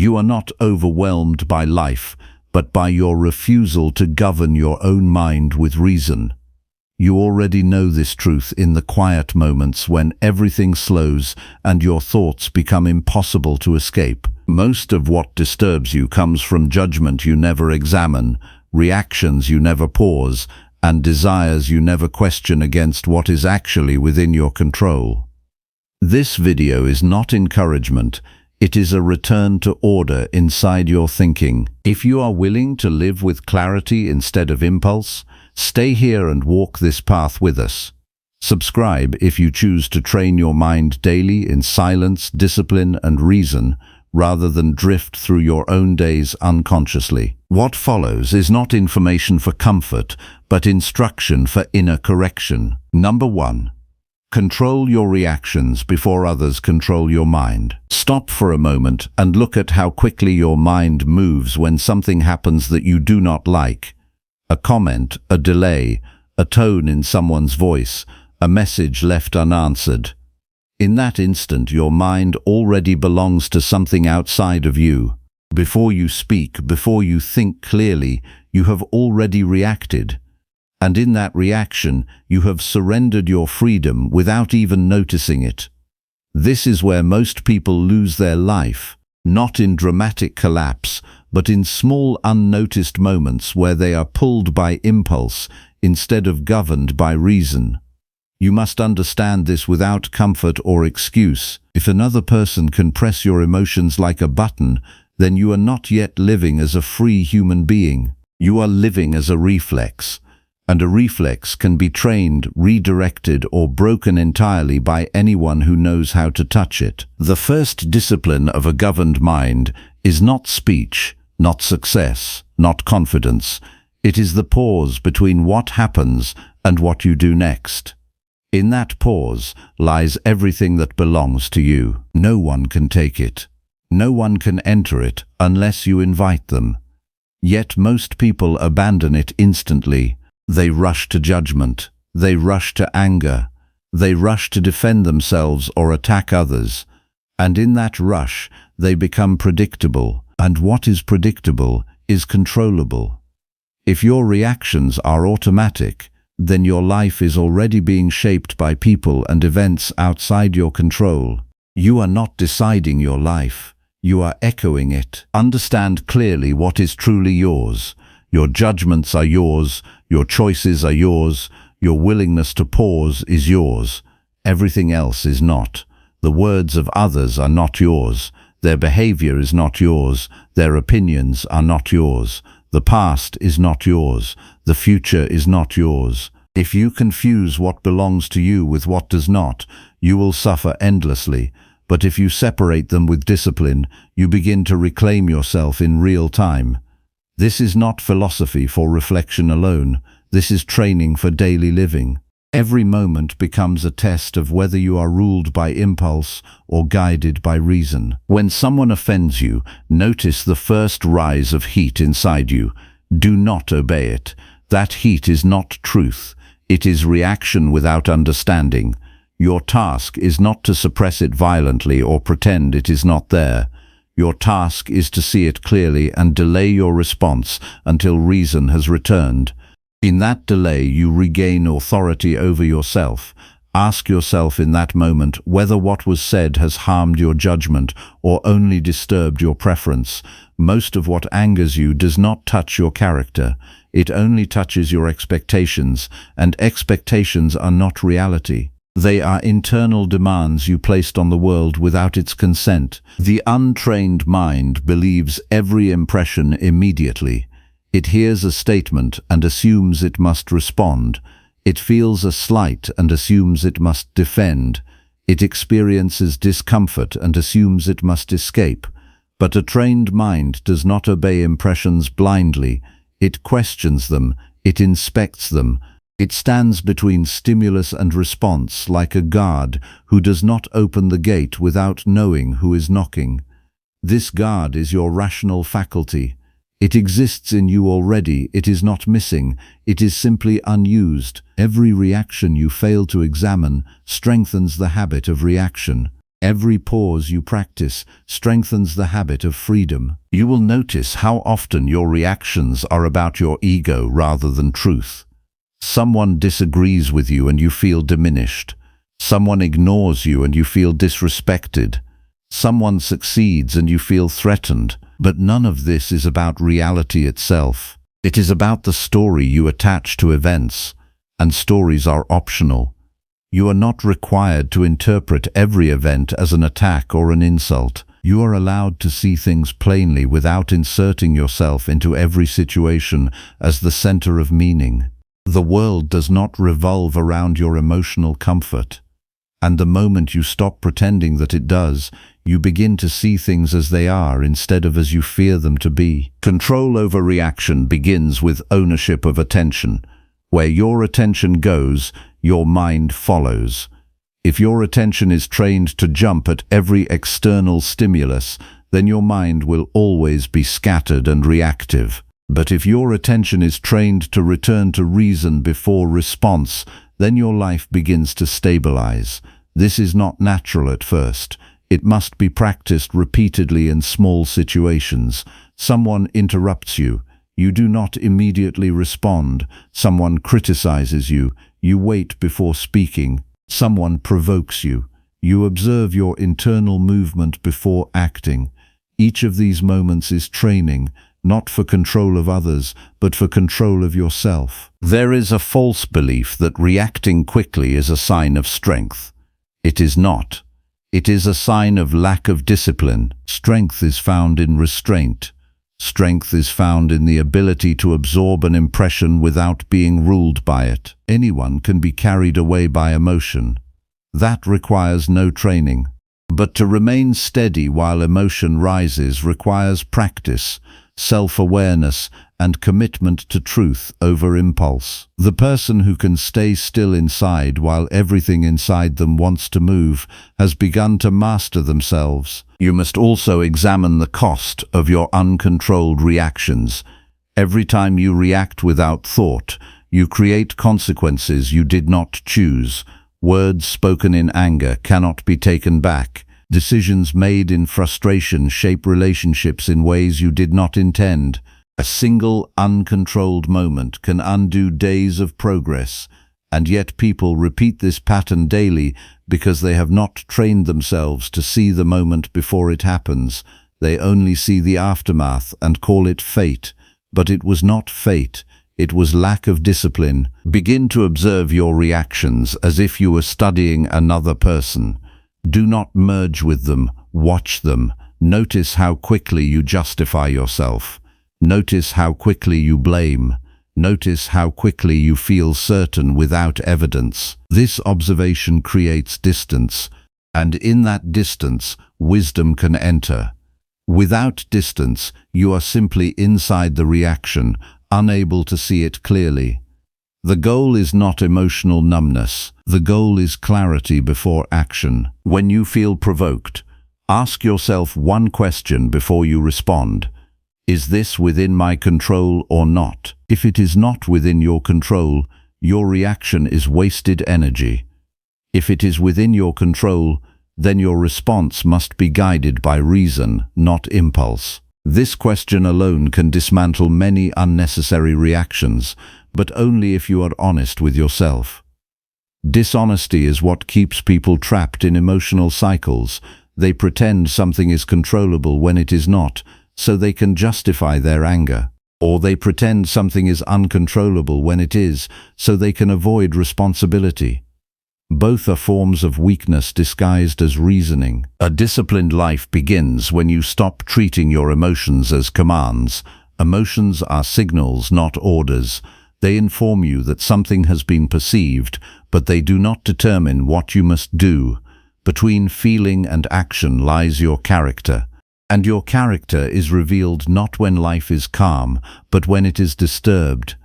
You are not overwhelmed by life, but by your refusal to govern your own mind with reason. You already know this truth in the quiet moments when everything slows and your thoughts become impossible to escape. Most of what disturbs you comes from judgment you never examine, reactions you never pause, and desires you never question against what is actually within your control. This video is not encouragement. It is a return to order inside your thinking. If you are willing to live with clarity instead of impulse, stay here and walk this path with us. Subscribe if you choose to train your mind daily in silence, discipline, and reason, rather than drift through your own days unconsciously. What follows is not information for comfort, but instruction for inner correction. Number 1. Control your reactions before others control your mind. Stop for a moment and look at how quickly your mind moves when something happens that you do not like. A comment, a delay, a tone in someone's voice, a message left unanswered. In that instant, your mind already belongs to something outside of you. Before you speak, before you think clearly, you have already reacted. And in that reaction, you have surrendered your freedom without even noticing it. This is where most people lose their life, not in dramatic collapse, but in small unnoticed moments where they are pulled by impulse instead of governed by reason. You must understand this without comfort or excuse. If another person can press your emotions like a button, then you are not yet living as a free human being. You are living as a reflex. And a reflex can be trained, redirected, or broken entirely by anyone who knows how to touch it. The first discipline of a governed mind is not speech, not success, not confidence. It is the pause between what happens and what you do next. In that pause lies everything that belongs to you. No one can take it. No one can enter it unless you invite them. Yet most people abandon it instantly. They rush to judgment. They rush to anger. They rush to defend themselves or attack others. And in that rush, they become predictable. And what is predictable is controllable. If your reactions are automatic, then your life is already being shaped by people and events outside your control. You are not deciding your life. You are echoing it. Understand clearly what is truly yours. Your judgments are yours. Your choices are yours. Your willingness to pause is yours. Everything else is not. The words of others are not yours. Their behavior is not yours. Their opinions are not yours. The past is not yours. The future is not yours. If you confuse what belongs to you with what does not, you will suffer endlessly. But if you separate them with discipline, you begin to reclaim yourself in real time. This is not philosophy for reflection alone. This is training for daily living. Every moment becomes a test of whether you are ruled by impulse or guided by reason. When someone offends you, notice the first rise of heat inside you. Do not obey it. That heat is not truth. It is reaction without understanding. Your task is not to suppress it violently or pretend it is not there. Your task is to see it clearly and delay your response until reason has returned. In that delay, you regain authority over yourself. Ask yourself in that moment whether what was said has harmed your judgment or only disturbed your preference. Most of what angers you does not touch your character. It only touches your expectations, and expectations are not reality. They are internal demands you placed on the world without its consent. The untrained mind believes every impression immediately. It hears a statement and assumes it must respond. It feels a slight and assumes it must defend. It experiences discomfort and assumes it must escape. But a trained mind does not obey impressions blindly. It questions them. It inspects them. It stands between stimulus and response like a guard who does not open the gate without knowing who is knocking. This guard is your rational faculty. It exists in you already. It is not missing. It is simply unused. Every reaction you fail to examine strengthens the habit of reaction. Every pause you practice strengthens the habit of freedom. You will notice how often your reactions are about your ego rather than truth. Someone disagrees with you and you feel diminished. Someone ignores you and you feel disrespected. Someone succeeds and you feel threatened. But none of this is about reality itself. It is about the story you attach to events, and stories are optional. You are not required to interpret every event as an attack or an insult. You are allowed to see things plainly without inserting yourself into every situation as the center of meaning. The world does not revolve around your emotional comfort. And the moment you stop pretending that it does, you begin to see things as they are instead of as you fear them to be. Control over reaction begins with ownership of attention. Where your attention goes, your mind follows. If your attention is trained to jump at every external stimulus, then your mind will always be scattered and reactive. But if your attention is trained to return to reason before response, then your life begins to stabilize. This is not natural at first. It must be practiced repeatedly in small situations. Someone interrupts you. You do not immediately respond. Someone criticizes you. You wait before speaking. Someone provokes you. You observe your internal movement before acting. Each of these moments is training, not for control of others, but for control of yourself. There is a false belief that reacting quickly is a sign of strength. It is not. It is a sign of lack of discipline. Strength is found in restraint. Strength is found in the ability to absorb an impression without being ruled by it. Anyone can be carried away by emotion. That requires no training. But to remain steady while emotion rises requires practice, self-awareness, and commitment to truth over impulse. The person who can stay still inside while everything inside them wants to move has begun to master themselves. You must also examine the cost of your uncontrolled reactions. Every time you react without thought, you create consequences you did not choose. Words spoken in anger cannot be taken back. Decisions made in frustration shape relationships in ways you did not intend. A single uncontrolled moment can undo days of progress, and yet people repeat this pattern daily because they have not trained themselves to see the moment before it happens. They only see the aftermath and call it fate, but it was not fate. It was lack of discipline. Begin to observe your reactions as if you were studying another person. Do not merge with them, watch them. Notice how quickly you justify yourself. Notice how quickly you blame. Notice how quickly you feel certain without evidence. This observation creates distance, and in that distance, wisdom can enter. Without distance, you are simply inside the reaction, unable to see it clearly. The goal is not emotional numbness. The goal is clarity before action. When you feel provoked, ask yourself one question before you respond. Is this within my control or not? If it is not within your control, your reaction is wasted energy. If it is within your control, then your response must be guided by reason, not impulse. This question alone can dismantle many unnecessary reactions, but only if you are honest with yourself. Dishonesty is what keeps people trapped in emotional cycles. They pretend something is controllable when it is not, so they can justify their anger. Or they pretend something is uncontrollable when it is, so they can avoid responsibility. Both are forms of weakness disguised as reasoning. A disciplined life begins when you stop treating your emotions as commands. Emotions are signals, not orders. They inform you that something has been perceived, but they do not determine what you must do. Between feeling and action lies your character. And your character is revealed not when life is calm, but when it is disturbed.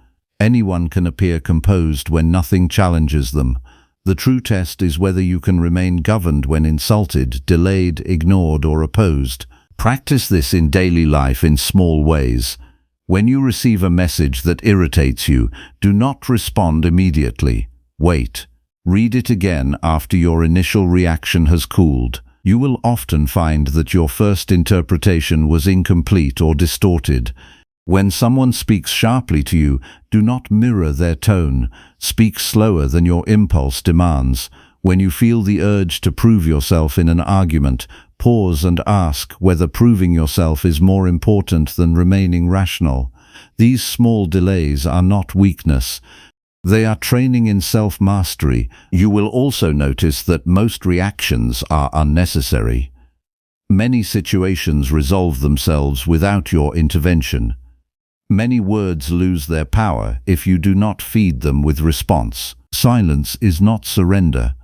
Anyone can appear composed when nothing challenges them. The true test is whether you can remain governed when insulted, delayed, ignored, or opposed. Practice this in daily life in small ways. When you receive a message that irritates you, do not respond immediately. Wait. Read it again after your initial reaction has cooled. you will often find that your first interpretation was incomplete or distorted. When someone speaks sharply to you, do not mirror their tone. Speak slower than your impulse demands. When you feel the urge to prove yourself in an argument, pause and ask whether proving yourself is more important than remaining rational. These small delays are not weakness. They are training in self-mastery. You will also notice that most reactions are unnecessary. Many situations resolve themselves without your intervention. Many words lose their power if you do not feed them with response. Silence is not surrender.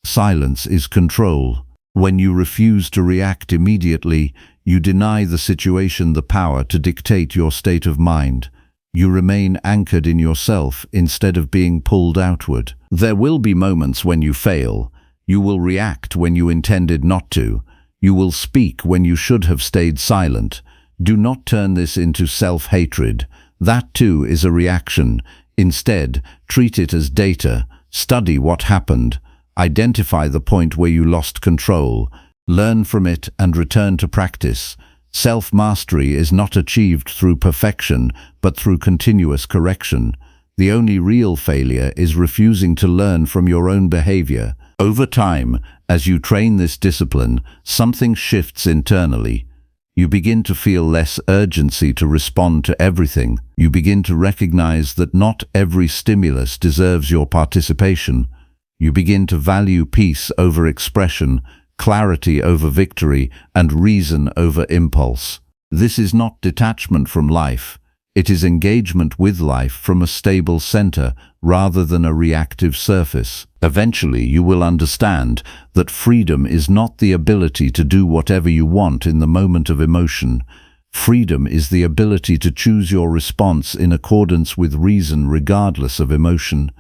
Silence is control. When you refuse to react immediately, you deny the situation the power to dictate your state of mind. You remain anchored in yourself instead of being pulled outward. There will be moments when you fail. You will react when you intended not to. You will speak when you should have stayed silent. Do not turn this into self-hatred. That too is a reaction. Instead, treat it as data. Study what happened. Identify the point where you lost control. Learn from it and return to practice. Self-mastery is not achieved through perfection, but through continuous correction. The only real failure is refusing to learn from your own behavior. Over time, as you train this discipline, something shifts internally. You begin to feel less urgency to respond to everything. You begin to recognize that not every stimulus deserves your participation. You begin to value peace over expression, clarity over victory, and reason over impulse. This is not detachment from life. It is engagement with life from a stable center rather than a reactive surface. Eventually, you will understand that freedom is not the ability to do whatever you want in the moment of emotion. Freedom is the ability to choose your response in accordance with reason regardless of emotion.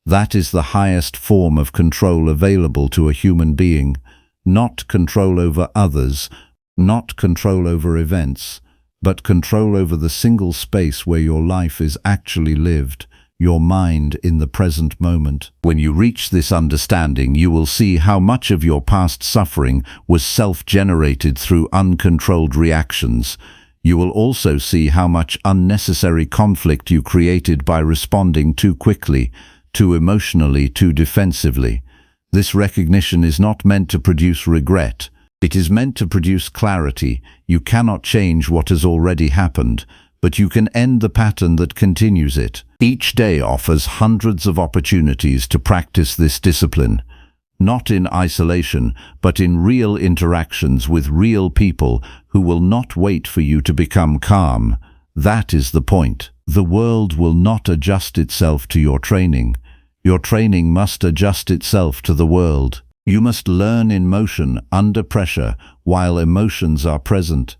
That is the highest form of control available to a human being. Not control over others, not control over events, but control over the single space where your life is actually lived, your mind in the present moment. When you reach this understanding, you will see how much of your past suffering was self-generated through uncontrolled reactions. You will also see how much unnecessary conflict you created by responding too quickly, too emotionally, too defensively. This recognition is not meant to produce regret. It is meant to produce clarity. You cannot change what has already happened, but you can end the pattern that continues it. Each day offers hundreds of opportunities to practice this discipline, not in isolation, but in real interactions with real people who will not wait for you to become calm. That is the point. The world will not adjust itself to your training. Your training must adjust itself to the world. You must learn in motion, under pressure, while emotions are present.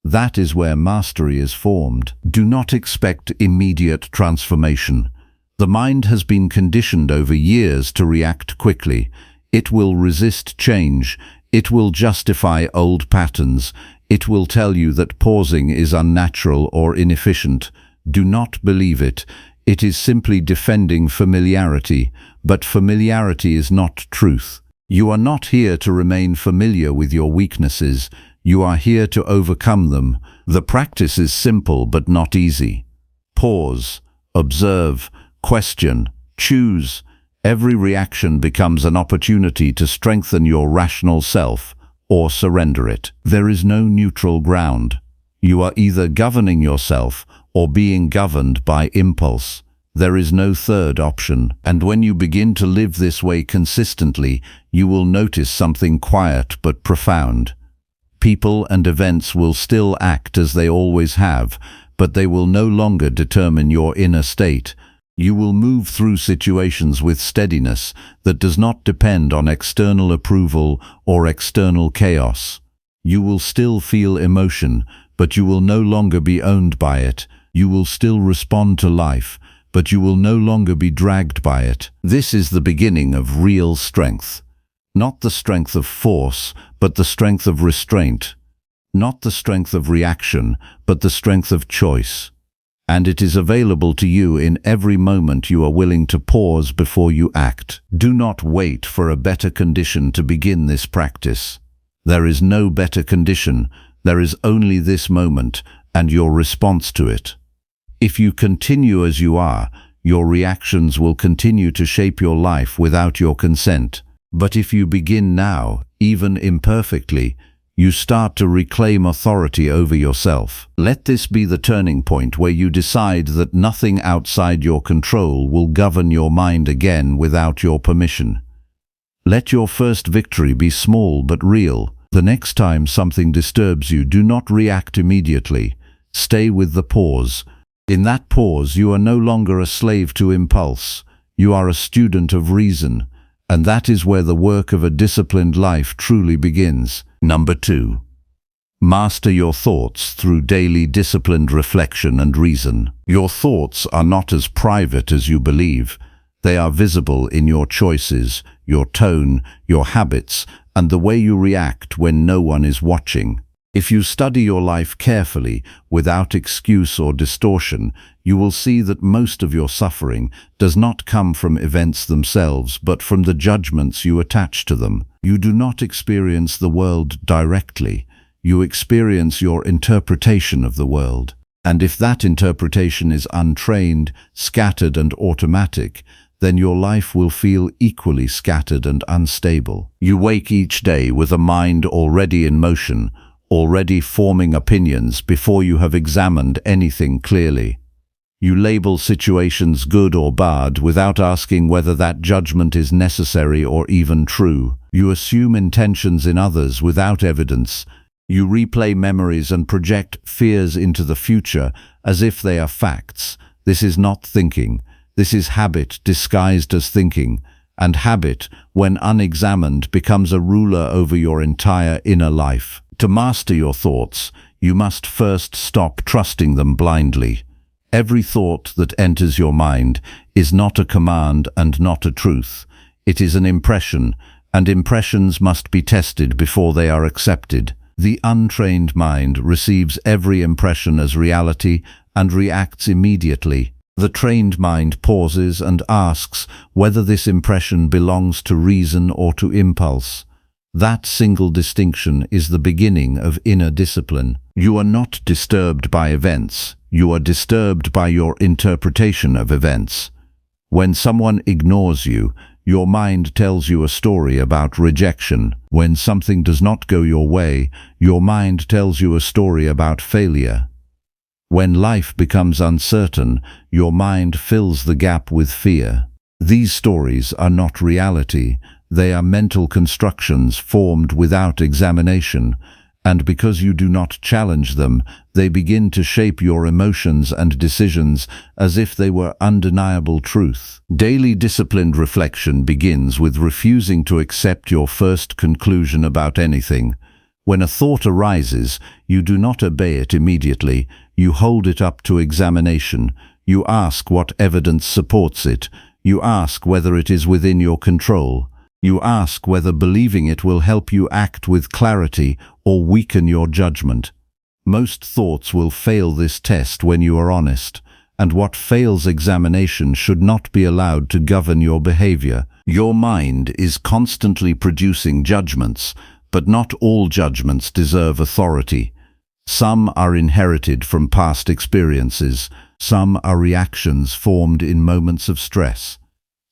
That is where mastery is formed. Do not expect immediate transformation. The mind has been conditioned over years to react quickly. It will resist change. It will justify old patterns. It will tell you that pausing is unnatural or inefficient. Do not believe it. It is simply defending familiarity, but familiarity is not truth. You are not here to remain familiar with your weaknesses. You are here to overcome them. The practice is simple but not easy. Pause, observe, question, choose. Every reaction becomes an opportunity to strengthen your rational self or surrender it. There is no neutral ground. You are either governing yourself or being governed by impulse. There is no third option. And when you begin to live this way consistently, you will notice something quiet but profound. People and events will still act as they always have, but they will no longer determine your inner state. You will move through situations with steadiness that does not depend on external approval or external chaos. You will still feel emotion, but you will no longer be owned by it. You will still respond to life, but you will no longer be dragged by it. This is the beginning of real strength. Not the strength of force, but the strength of restraint. Not the strength of reaction, but the strength of choice. And it is available to you in every moment you are willing to pause before you act. Do not wait for a better condition to begin this practice. There is no better condition. There is only this moment and your response to it. If you continue as you are, your reactions will continue to shape your life without your consent. But if you begin now, even imperfectly, you start to reclaim authority over yourself. Let this be the turning point where you decide that nothing outside your control will govern your mind again without your permission. Let your first victory be small but real. The next time something disturbs you, do not react immediately. Stay with the pause. In that pause, you are no longer a slave to impulse. You are a student of reason. And that is where the work of a disciplined life truly begins. Number 2. Master your thoughts through daily disciplined reflection and reason. Your thoughts are not as private as you believe. They are visible in your choices, your tone, your habits, and the way you react when no one is watching. If you study your life carefully, without excuse or distortion, you will see that most of your suffering does not come from events themselves, but from the judgments you attach to them. You do not experience the world directly. You experience your interpretation of the world. And if that interpretation is untrained, scattered and automatic, then your life will feel equally scattered and unstable. You wake each day with a mind already in motion, already forming opinions before you have examined anything clearly. You label situations good or bad without asking whether that judgment is necessary or even true. You assume intentions in others without evidence. You replay memories and project fears into the future as if they are facts. This is not thinking. This is habit disguised as thinking. And habit, when unexamined, becomes a ruler over your entire inner life. To master your thoughts, you must first stop trusting them blindly. Every thought that enters your mind is not a command and not a truth. It is an impression, and impressions must be tested before they are accepted. The untrained mind receives every impression as reality and reacts immediately. The trained mind pauses and asks whether this impression belongs to reason or to impulse. That single distinction is the beginning of inner discipline. You are not disturbed by events. You are disturbed by your interpretation of events. When someone ignores you, your mind tells you a story about rejection. When something does not go your way, your mind tells you a story about failure. When life becomes uncertain, your mind fills the gap with fear. These stories are not reality. They are mental constructions formed without examination, and because you do not challenge them, they begin to shape your emotions and decisions as if they were undeniable truth. Daily disciplined reflection begins with refusing to accept your first conclusion about anything. When a thought arises, you do not obey it immediately. You hold it up to examination. You ask what evidence supports it. You ask whether it is within your control. You ask whether believing it will help you act with clarity or weaken your judgment. Most thoughts will fail this test when you are honest, and what fails examination should not be allowed to govern your behavior. Your mind is constantly producing judgments, but not all judgments deserve authority. Some are inherited from past experiences. Some are reactions formed in moments of stress.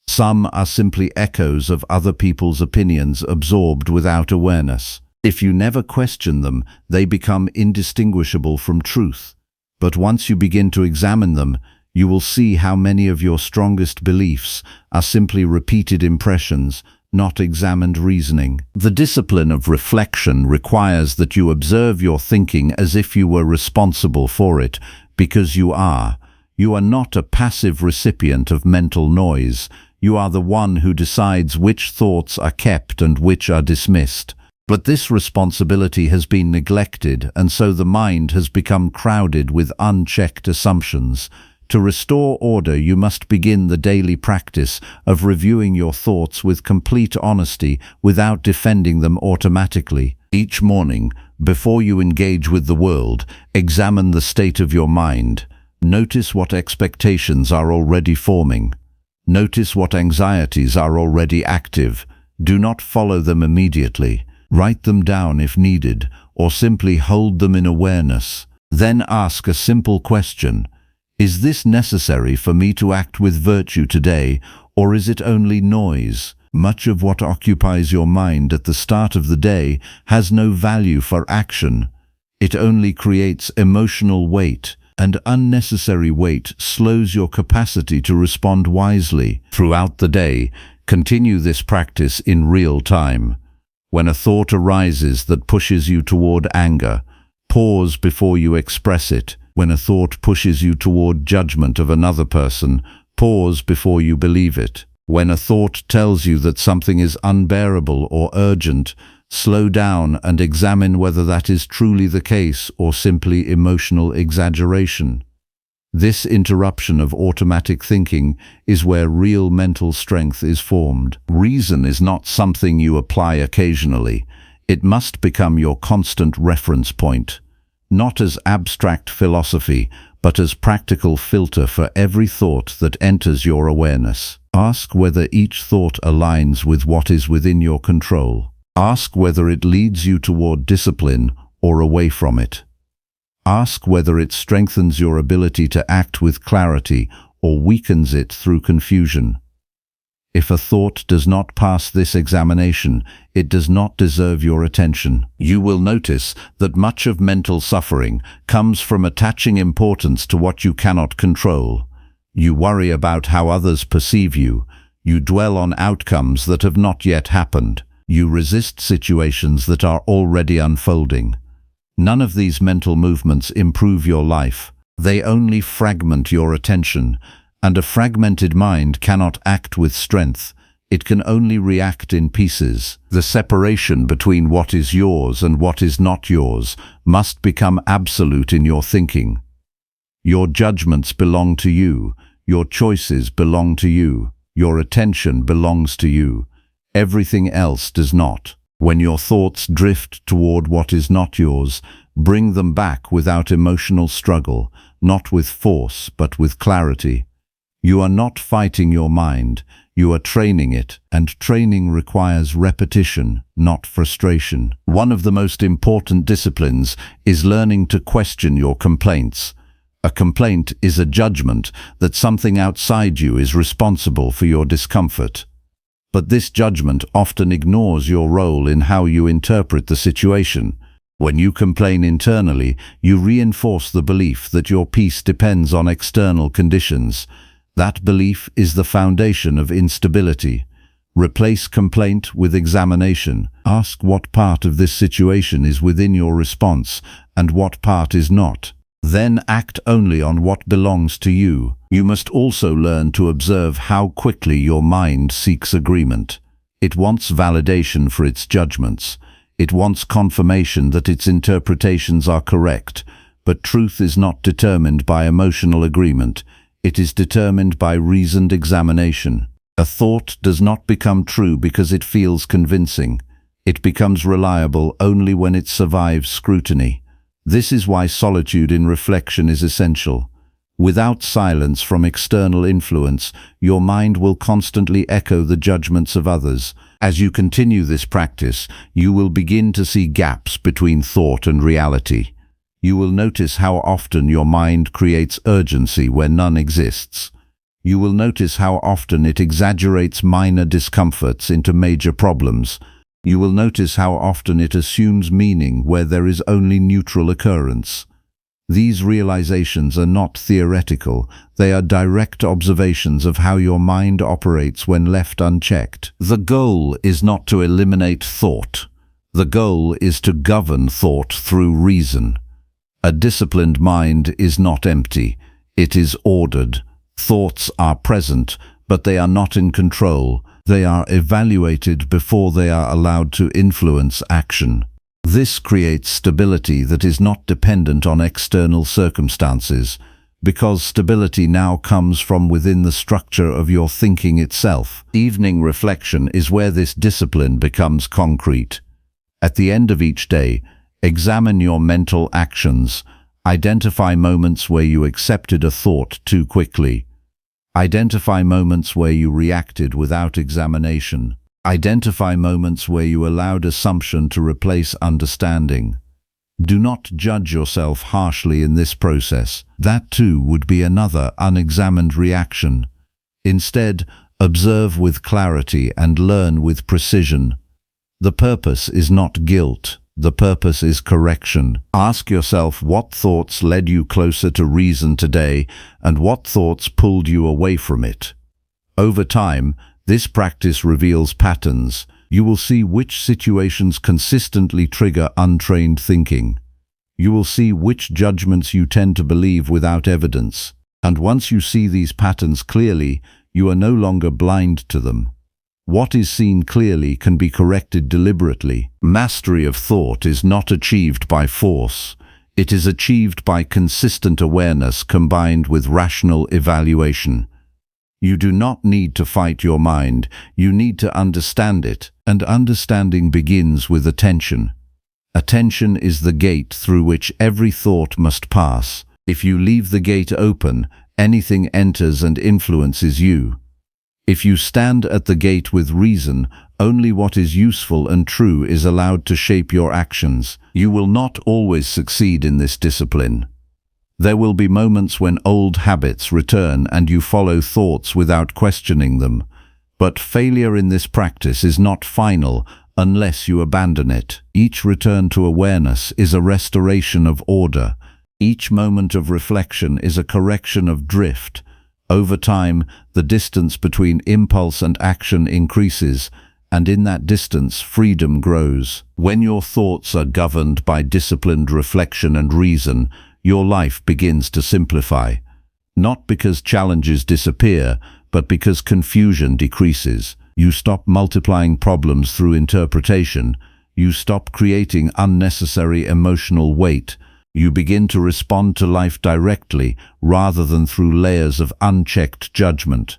Some are simply echoes of other people's opinions absorbed without awareness. If you never question them, they become indistinguishable from truth. But once you begin to examine them, you will see how many of your strongest beliefs are simply repeated impressions, not examined reasoning. The discipline of reflection requires that you observe your thinking as if you were responsible for it, because you are. You are not a passive recipient of mental noise. You are the one who decides which thoughts are kept and which are dismissed. But this responsibility has been neglected, and so the mind has become crowded with unchecked assumptions. To restore order, you must begin the daily practice of reviewing your thoughts with complete honesty without defending them automatically. Each morning, before you engage with the world, examine the state of your mind. Notice what expectations are already forming. Notice what anxieties are already active. Do not follow them immediately. Write them down if needed, or simply hold them in awareness. Then ask a simple question. Is this necessary for me to act with virtue today, or is it only noise? Much of what occupies your mind at the start of the day has no value for action. It only creates emotional weight, and unnecessary weight slows your capacity to respond wisely. Throughout the day, continue this practice in real time. When a thought arises that pushes you toward anger, pause before you express it. When a thought pushes you toward judgment of another person, pause before you believe it. When a thought tells you that something is unbearable or urgent, slow down and examine whether that is truly the case or simply emotional exaggeration. This interruption of automatic thinking is where real mental strength is formed. Reason is not something you apply occasionally. It must become your constant reference point. Not as abstract philosophy, but as practical filter for every thought that enters your awareness. Ask whether each thought aligns with what is within your control. Ask whether it leads you toward discipline or away from it. Ask whether it strengthens your ability to act with clarity or weakens it through confusion. If a thought does not pass this examination, it does not deserve your attention. You will notice that much of mental suffering comes from attaching importance to what you cannot control. You worry about how others perceive you. You dwell on outcomes that have not yet happened. You resist situations that are already unfolding. None of these mental movements improve your life. They only fragment your attention. And a fragmented mind cannot act with strength. It can only react in pieces. The separation between what is yours and what is not yours must become absolute in your thinking. Your judgments belong to you. Your choices belong to you. Your attention belongs to you. Everything else does not. When your thoughts drift toward what is not yours, bring them back without emotional struggle, not with force, but with clarity. You are not fighting your mind, you are training it, and training requires repetition, not frustration. One of the most important disciplines is learning to question your complaints. A complaint is a judgment that something outside you is responsible for your discomfort. But this judgment often ignores your role in how you interpret the situation. When you complain internally, you reinforce the belief that your peace depends on external conditions. That belief is the foundation of instability. Replace complaint with examination. Ask what part of this situation is within your response and what part is not. Then act only on what belongs to you. You must also learn to observe how quickly your mind seeks agreement. It wants validation for its judgments. It wants confirmation that its interpretations are correct. But truth is not determined by emotional agreement. It is determined by reasoned examination. A thought does not become true because it feels convincing. It becomes reliable only when it survives scrutiny. This is why solitude in reflection is essential. Without silence from external influence, your mind will constantly echo the judgments of others. As you continue this practice, you will begin to see gaps between thought and reality. You will notice how often your mind creates urgency where none exists. You will notice how often it exaggerates minor discomforts into major problems. You will notice how often it assumes meaning where there is only neutral occurrence. These realizations are not theoretical, they are direct observations of how your mind operates when left unchecked. The goal is not to eliminate thought. The goal is to govern thought through reason. A disciplined mind is not empty, it is ordered. Thoughts are present, but they are not in control. They are evaluated before they are allowed to influence action. This creates stability that is not dependent on external circumstances, because stability now comes from within the structure of your thinking itself. Evening reflection is where this discipline becomes concrete. At the end of each day, examine your mental actions. Identify moments where you accepted a thought too quickly. Identify moments where you reacted without examination. Identify moments where you allowed assumption to replace understanding. Do not judge yourself harshly in this process. That too would be another unexamined reaction. Instead, observe with clarity and learn with precision. The purpose is not guilt. The purpose is correction. Ask yourself what thoughts led you closer to reason today and what thoughts pulled you away from it. Over time, this practice reveals patterns. You will see which situations consistently trigger untrained thinking. You will see which judgments you tend to believe without evidence. And once you see these patterns clearly, you are no longer blind to them. What is seen clearly can be corrected deliberately. Mastery of thought is not achieved by force. It is achieved by consistent awareness combined with rational evaluation. You do not need to fight your mind. You need to understand it, and understanding begins with attention. Attention is the gate through which every thought must pass. If you leave the gate open, anything enters and influences you. If you stand at the gate with reason, only what is useful and true is allowed to shape your actions. You will not always succeed in this discipline. There will be moments when old habits return and you follow thoughts without questioning them. But failure in this practice is not final unless you abandon it. Each return to awareness is a restoration of order. Each moment of reflection is a correction of drift. Over time, the distance between impulse and action increases, and in that distance, freedom grows. When your thoughts are governed by disciplined reflection and reason, your life begins to simplify. Not because challenges disappear, but because confusion decreases. You stop multiplying problems through interpretation. You stop creating unnecessary emotional weight. You begin to respond to life directly rather than through layers of unchecked judgment.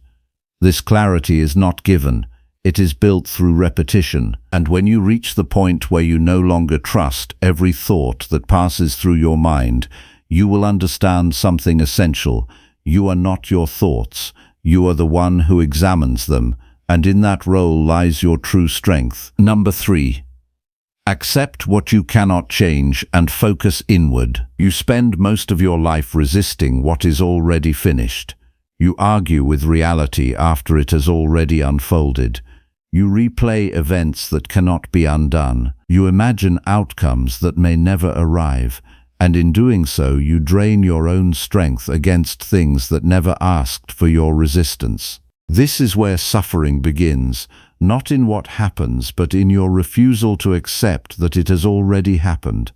This clarity is not given. It is built through repetition. And when you reach the point where you no longer trust every thought that passes through your mind, you will understand something essential. You are not your thoughts. You are the one who examines them, and in that role lies your true strength. Number 3. Accept what you cannot change and focus inward. You spend most of your life resisting what is already finished. You argue with reality after it has already unfolded. You replay events that cannot be undone. You imagine outcomes that may never arrive, and in doing so you drain your own strength against things that never asked for your resistance. This is where suffering begins, not in what happens, but in your refusal to accept that it has already happened.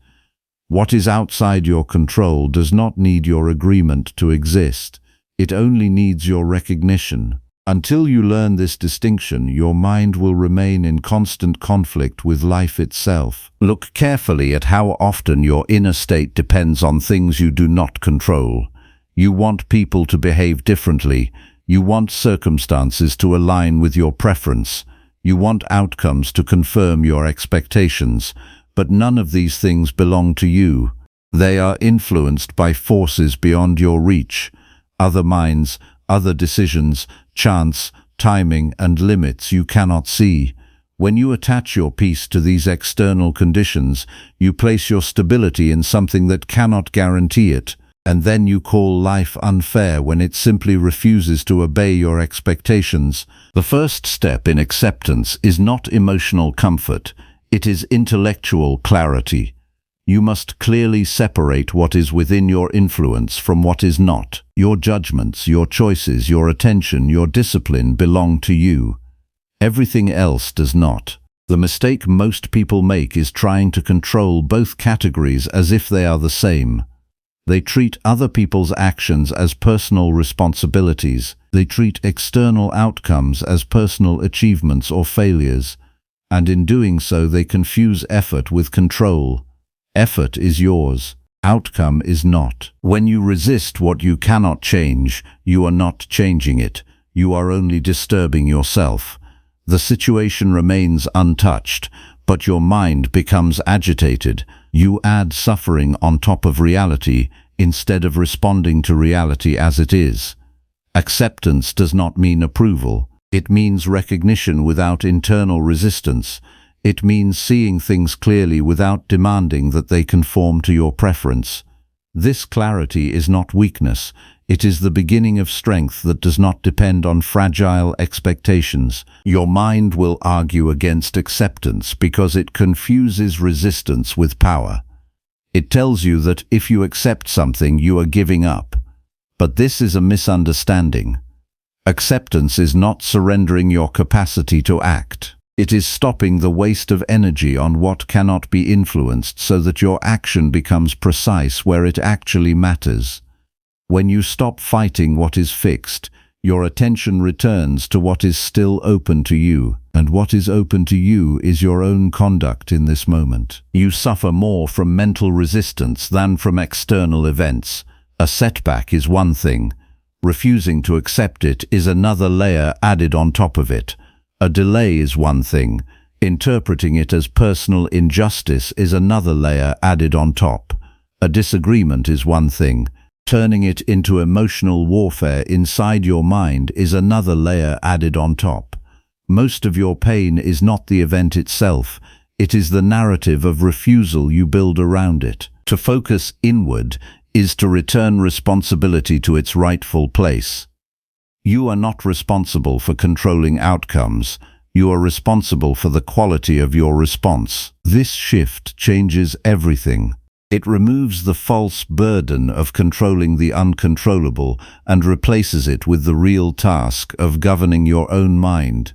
What is outside your control does not need your agreement to exist. It only needs your recognition. Until you learn this distinction, your mind will remain in constant conflict with life itself. Look carefully at how often your inner state depends on things you do not control. You want people to behave differently. You want circumstances to align with your preference. You want outcomes to confirm your expectations. But none of these things belong to you. They are influenced by forces beyond your reach. Other minds, other decisions, chance, timing, and limits you cannot see. When you attach your peace to these external conditions, you place your stability in something that cannot guarantee it, and then you call life unfair when it simply refuses to obey your expectations. The first step in acceptance is not emotional comfort, it is intellectual clarity. You must clearly separate what is within your influence from what is not. Your judgments, your choices, your attention, your discipline belong to you. Everything else does not. The mistake most people make is trying to control both categories as if they are the same. They treat other people's actions as personal responsibilities. They treat external outcomes as personal achievements or failures. And in doing so, they confuse effort with control. Effort is yours. Outcome is not. When you resist what you cannot change, you are not changing it. You are only disturbing yourself. The situation remains untouched, but your mind becomes agitated. You add suffering on top of reality instead of responding to reality as it is. Acceptance does not mean approval. It means recognition without internal resistance. It means seeing things clearly without demanding that they conform to your preference. This clarity is not weakness. It is the beginning of strength that does not depend on fragile expectations. Your mind will argue against acceptance because it confuses resistance with power. It tells you that if you accept something, you are giving up. But this is a misunderstanding. Acceptance is not surrendering your capacity to act. It is stopping the waste of energy on what cannot be influenced so that your action becomes precise where it actually matters. When you stop fighting what is fixed, your attention returns to what is still open to you, and what is open to you is your own conduct in this moment. You suffer more from mental resistance than from external events. A setback is one thing. Refusing to accept it is another layer added on top of it. A delay is one thing. Interpreting it as personal injustice is another layer added on top. A disagreement is one thing. Turning it into emotional warfare inside your mind is another layer added on top. Most of your pain is not the event itself. It is the narrative of refusal you build around it. To focus inward is to return responsibility to its rightful place. You are not responsible for controlling outcomes. You are responsible for the quality of your response. This shift changes everything. It removes the false burden of controlling the uncontrollable and replaces it with the real task of governing your own mind.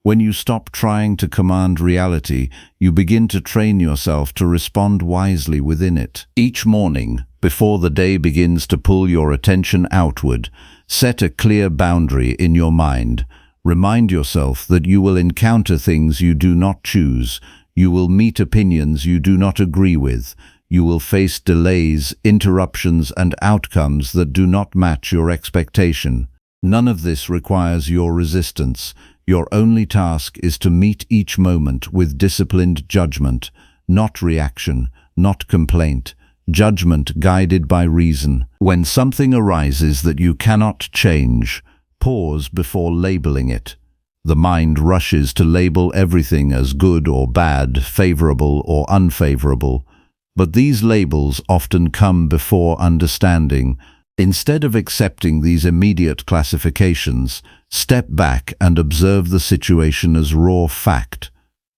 When you stop trying to command reality, you begin to train yourself to respond wisely within it. Each morning, before the day begins to pull your attention outward, set a clear boundary in your mind. Remind yourself that you will encounter things you do not choose. You will meet opinions you do not agree with. You will face delays, interruptions, and outcomes that do not match your expectation. None of this requires your resistance. Your only task is to meet each moment with disciplined judgment, not reaction, not complaint. Judgment guided by reason. When something arises that you cannot change, pause before labeling it. The mind rushes to label everything as good or bad, favorable or unfavorable. But these labels often come before understanding. Instead of accepting these immediate classifications, step back and observe the situation as raw fact.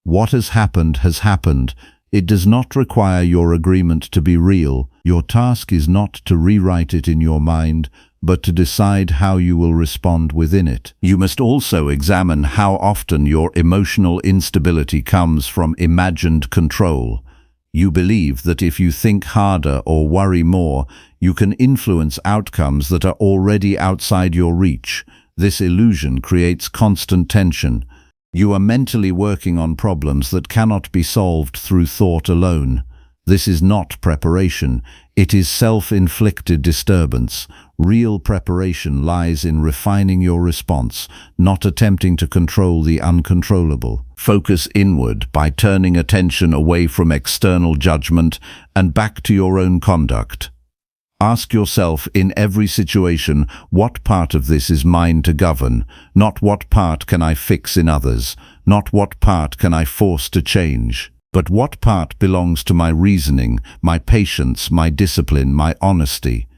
What has happened has happened. It does not require your agreement to be real. Your task is not to rewrite it in your mind, but to decide how you will respond within it. You must also examine how often your emotional instability comes from imagined control. You believe that if you think harder or worry more, you can influence outcomes that are already outside your reach. This illusion creates constant tension. You are mentally working on problems that cannot be solved through thought alone. This is not preparation. It is self-inflicted disturbance. Real preparation lies in refining your response, not attempting to control the uncontrollable. Focus inward by turning attention away from external judgment and back to your own conduct. Ask yourself in every situation, what part of this is mine to govern, not what part can I fix in others, not what part can I force to change, but what part belongs to my reasoning, my patience, my discipline, my honesty.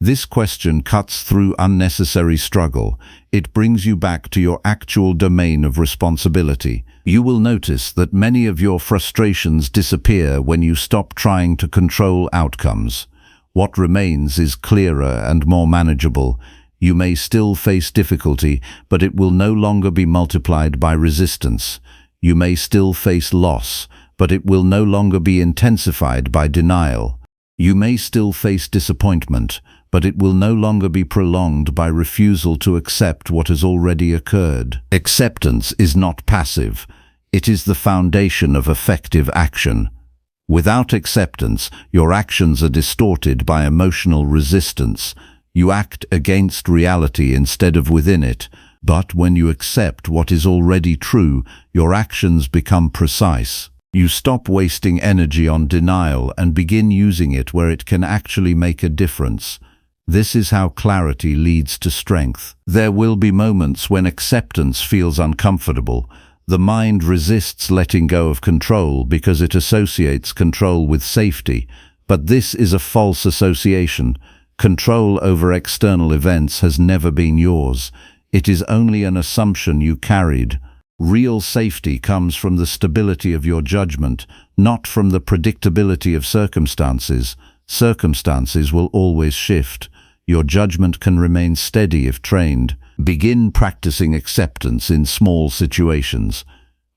This question cuts through unnecessary struggle. It brings you back to your actual domain of responsibility. You will notice that many of your frustrations disappear when you stop trying to control outcomes. What remains is clearer and more manageable. You may still face difficulty, but it will no longer be multiplied by resistance. You may still face loss, but it will no longer be intensified by denial. You may still face disappointment, but it will no longer be prolonged by refusal to accept what has already occurred. Acceptance is not passive. It is the foundation of effective action. Without acceptance, your actions are distorted by emotional resistance. You act against reality instead of within it. But when you accept what is already true, your actions become precise. You stop wasting energy on denial and begin using it where it can actually make a difference. This is how clarity leads to strength. There will be moments when acceptance feels uncomfortable. The mind resists letting go of control because it associates control with safety. But this is a false association. Control over external events has never been yours. It is only an assumption you carried. Real safety comes from the stability of your judgment, not from the predictability of circumstances. Circumstances will always shift. Your judgment can remain steady if trained. Begin practicing acceptance in small situations.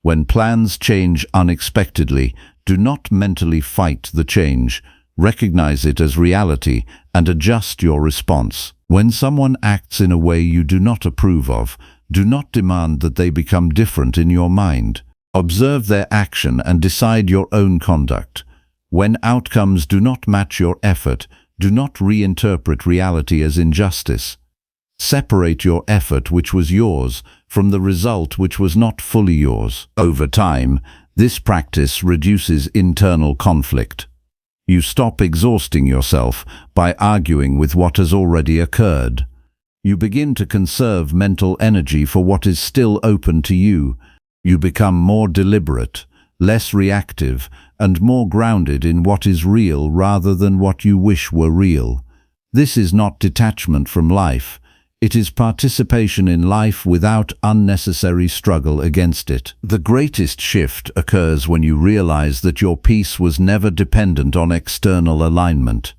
When plans change unexpectedly, do not mentally fight the change. Recognize it as reality and adjust your response. When someone acts in a way you do not approve of, do not demand that they become different in your mind. Observe their action and decide your own conduct. When outcomes do not match your effort, do not reinterpret reality as injustice. Separate your effort, which was yours, from the result, which was not fully yours. Over time, this practice reduces internal conflict. You stop exhausting yourself by arguing with what has already occurred. You begin to conserve mental energy for what is still open to you. You become more deliberate, less reactive, and more grounded in what is real rather than what you wish were real. This is not detachment from life. It is participation in life without unnecessary struggle against it. The greatest shift occurs when you realize that your peace was never dependent on external alignment.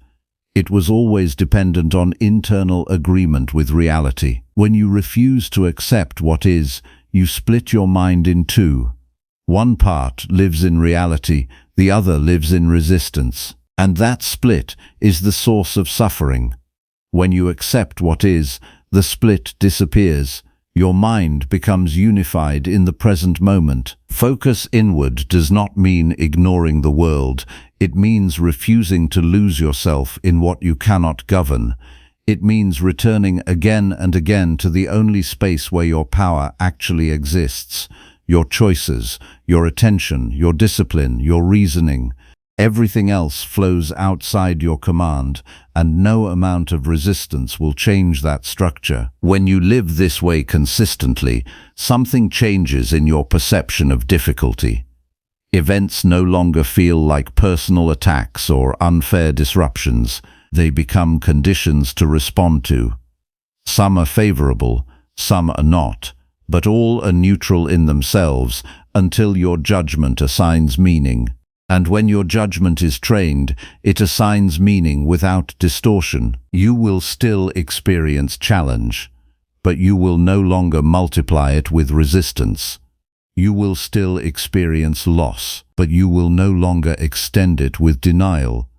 It was always dependent on internal agreement with reality. When you refuse to accept what is, you split your mind in two. One part lives in reality, the other lives in resistance. And that split is the source of suffering. When you accept what is, the split disappears. Your mind becomes unified in the present moment. Focus inward does not mean ignoring the world. It means refusing to lose yourself in what you cannot govern. It means returning again and again to the only space where your power actually exists. Your choices, your attention, your discipline, your reasoning. Everything else flows outside your command, and no amount of resistance will change that structure. When you live this way consistently, something changes in your perception of difficulty. Events no longer feel like personal attacks or unfair disruptions. They become conditions to respond to. Some are favorable, some are not, but all are neutral in themselves until your judgment assigns meaning. And when your judgment is trained, it assigns meaning without distortion. You will still experience challenge, but you will no longer multiply it with resistance. You will still experience loss, but you will no longer extend it with denial.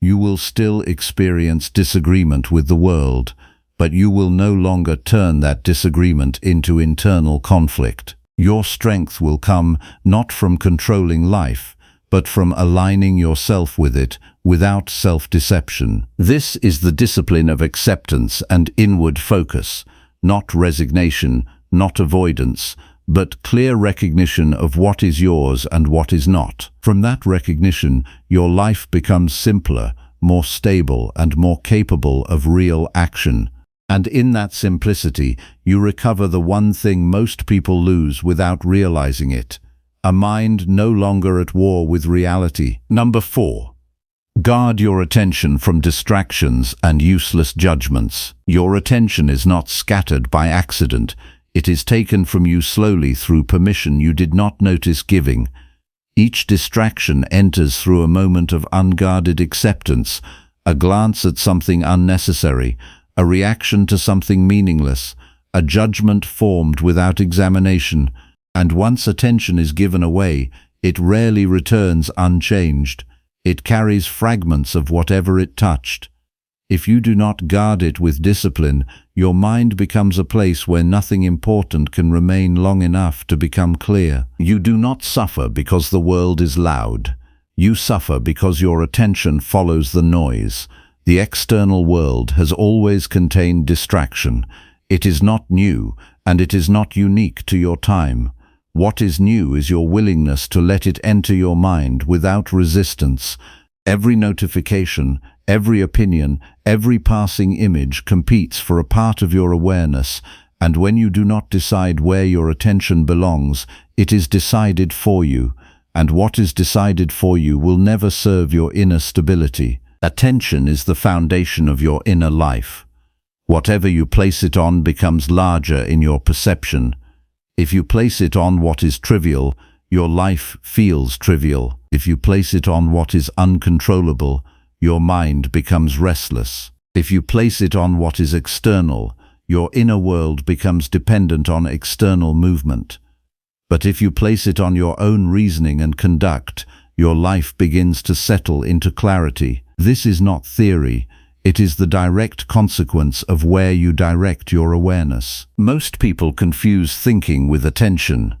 You will still experience disagreement with the world, but you will no longer turn that disagreement into internal conflict. Your strength will come not from controlling life, but from aligning yourself with it without self-deception. This is the discipline of acceptance and inward focus, not resignation, not avoidance, but clear recognition of what is yours and what is not. From that recognition, your life becomes simpler, more stable, and more capable of real action. And in that simplicity, you recover the one thing most people lose without realizing it: a mind no longer at war with reality. Number 4. Guard your attention from distractions and useless judgments. Your attention is not scattered by accident. It is taken from you slowly through permission you did not notice giving. Each distraction enters through a moment of unguarded acceptance, a glance at something unnecessary, a reaction to something meaningless, a judgment formed without examination. And once attention is given away, it rarely returns unchanged. It carries fragments of whatever it touched. If you do not guard it with discipline, your mind becomes a place where nothing important can remain long enough to become clear. You do not suffer because the world is loud. You suffer because your attention follows the noise. The external world has always contained distraction. It is not new, and it is not unique to your time. What is new is your willingness to let it enter your mind without resistance. Every notification, every opinion, every passing image competes for a part of your awareness, and when you do not decide where your attention belongs, it is decided for you, and what is decided for you will never serve your inner stability. Attention is the foundation of your inner life. Whatever you place it on becomes larger in your perception. If you place it on what is trivial, your life feels trivial. If you place it on what is uncontrollable, your mind becomes restless. If you place it on what is external, your inner world becomes dependent on external movement. But if you place it on your own reasoning and conduct, your life begins to settle into clarity. This is not theory. It is the direct consequence of where you direct your awareness. Most people confuse thinking with attention.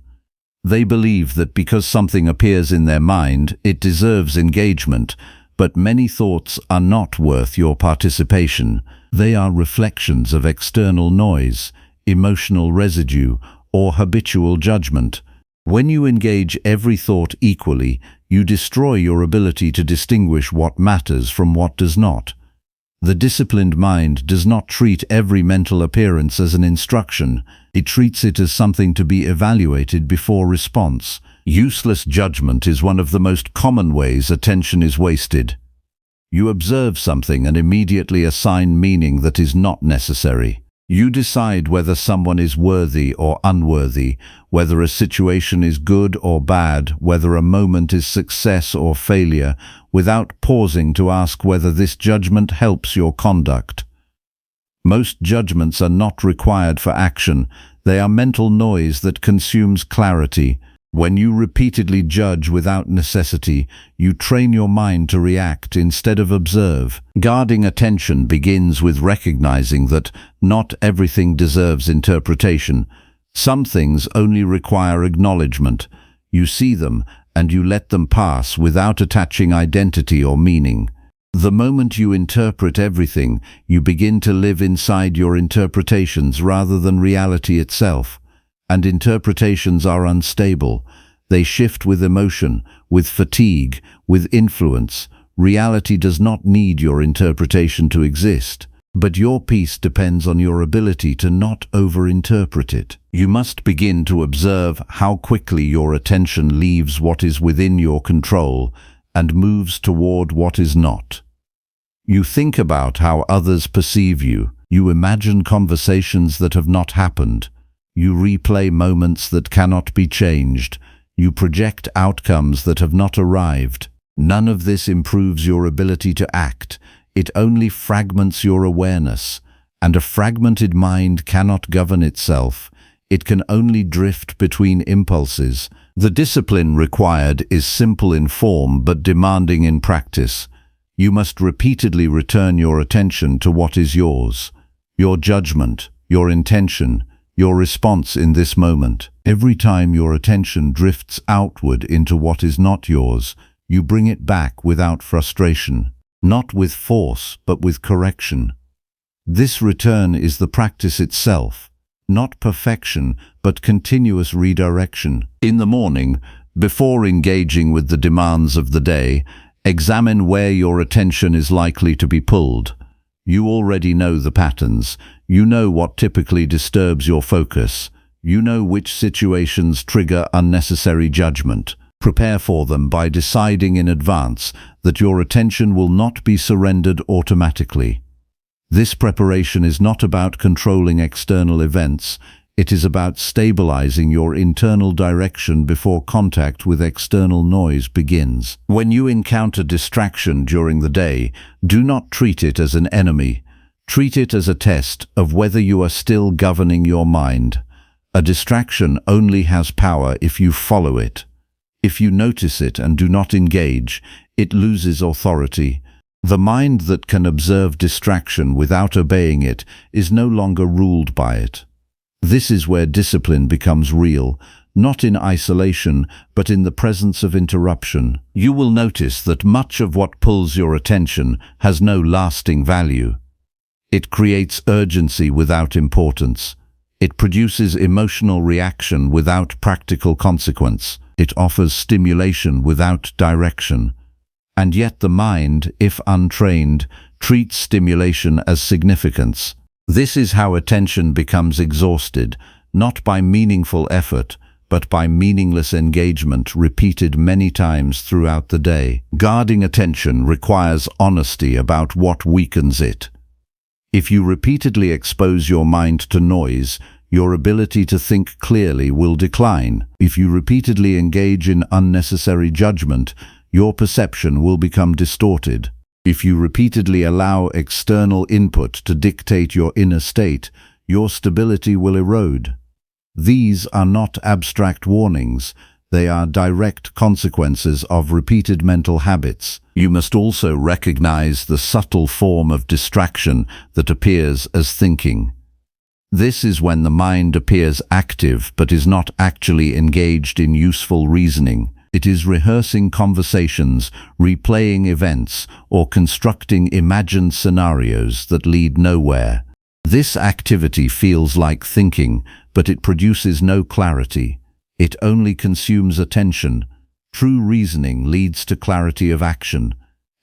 They believe that because something appears in their mind, it deserves engagement, but many thoughts are not worth your participation. They are reflections of external noise, emotional residue, or habitual judgment. When you engage every thought equally, you destroy your ability to distinguish what matters from what does not. The disciplined mind does not treat every mental appearance as an instruction. It treats it as something to be evaluated before response. Useless judgment is one of the most common ways attention is wasted. You observe something and immediately assign meaning that is not necessary. You decide whether someone is worthy or unworthy, whether a situation is good or bad, whether a moment is success or failure, without pausing to ask whether this judgment helps your conduct. Most judgments are not required for action. They are mental noise that consumes clarity. When you repeatedly judge without necessity, you train your mind to react instead of observe. Guarding attention begins with recognizing that not everything deserves interpretation. Some things only require acknowledgement. You see them, and you let them pass without attaching identity or meaning. The moment you interpret everything, you begin to live inside your interpretations rather than reality itself. And interpretations are unstable. They shift with emotion, with fatigue, with influence. Reality does not need your interpretation to exist, but your peace depends on your ability to not over-interpret it. You must begin to observe how quickly your attention leaves what is within your control and moves toward what is not. You think about how others perceive you. You imagine conversations that have not happened. You replay moments that cannot be changed. You project outcomes that have not arrived. None of this improves your ability to act. It only fragments your awareness, and a fragmented mind cannot govern itself. It can only drift between impulses. The discipline required is simple in form but demanding in practice. You must repeatedly return your attention to what is yours, your judgment, your intention, your response in this moment. Every time your attention drifts outward into what is not yours, you bring it back without frustration, not with force, but with correction. This return is the practice itself, not perfection, but continuous redirection. In the morning, before engaging with the demands of the day, examine where your attention is likely to be pulled. You already know the patterns. You know what typically disturbs your focus. You know which situations trigger unnecessary judgment. Prepare for them by deciding in advance that your attention will not be surrendered automatically. This preparation is not about controlling external events. It is about stabilizing your internal direction before contact with external noise begins. When you encounter distraction during the day, do not treat it as an enemy. Treat it as a test of whether you are still governing your mind. A distraction only has power if you follow it. If you notice it and do not engage, it loses authority. The mind that can observe distraction without obeying it is no longer ruled by it. This is where discipline becomes real, not in isolation, but in the presence of interruption. You will notice that much of what pulls your attention has no lasting value. It creates urgency without importance. It produces emotional reaction without practical consequence. It offers stimulation without direction. And yet the mind, if untrained, treats stimulation as significance. This is how attention becomes exhausted, not by meaningful effort, but by meaningless engagement repeated many times throughout the day. Guarding attention requires honesty about what weakens it. If you repeatedly expose your mind to noise, your ability to think clearly will decline. If you repeatedly engage in unnecessary judgment, your perception will become distorted. If you repeatedly allow external input to dictate your inner state, your stability will erode. These are not abstract warnings, they are direct consequences of repeated mental habits. You must also recognize the subtle form of distraction that appears as thinking. This is when the mind appears active but is not actually engaged in useful reasoning. It is rehearsing conversations, replaying events, or constructing imagined scenarios that lead nowhere. This activity feels like thinking, but it produces no clarity. It only consumes attention. True reasoning leads to clarity of action.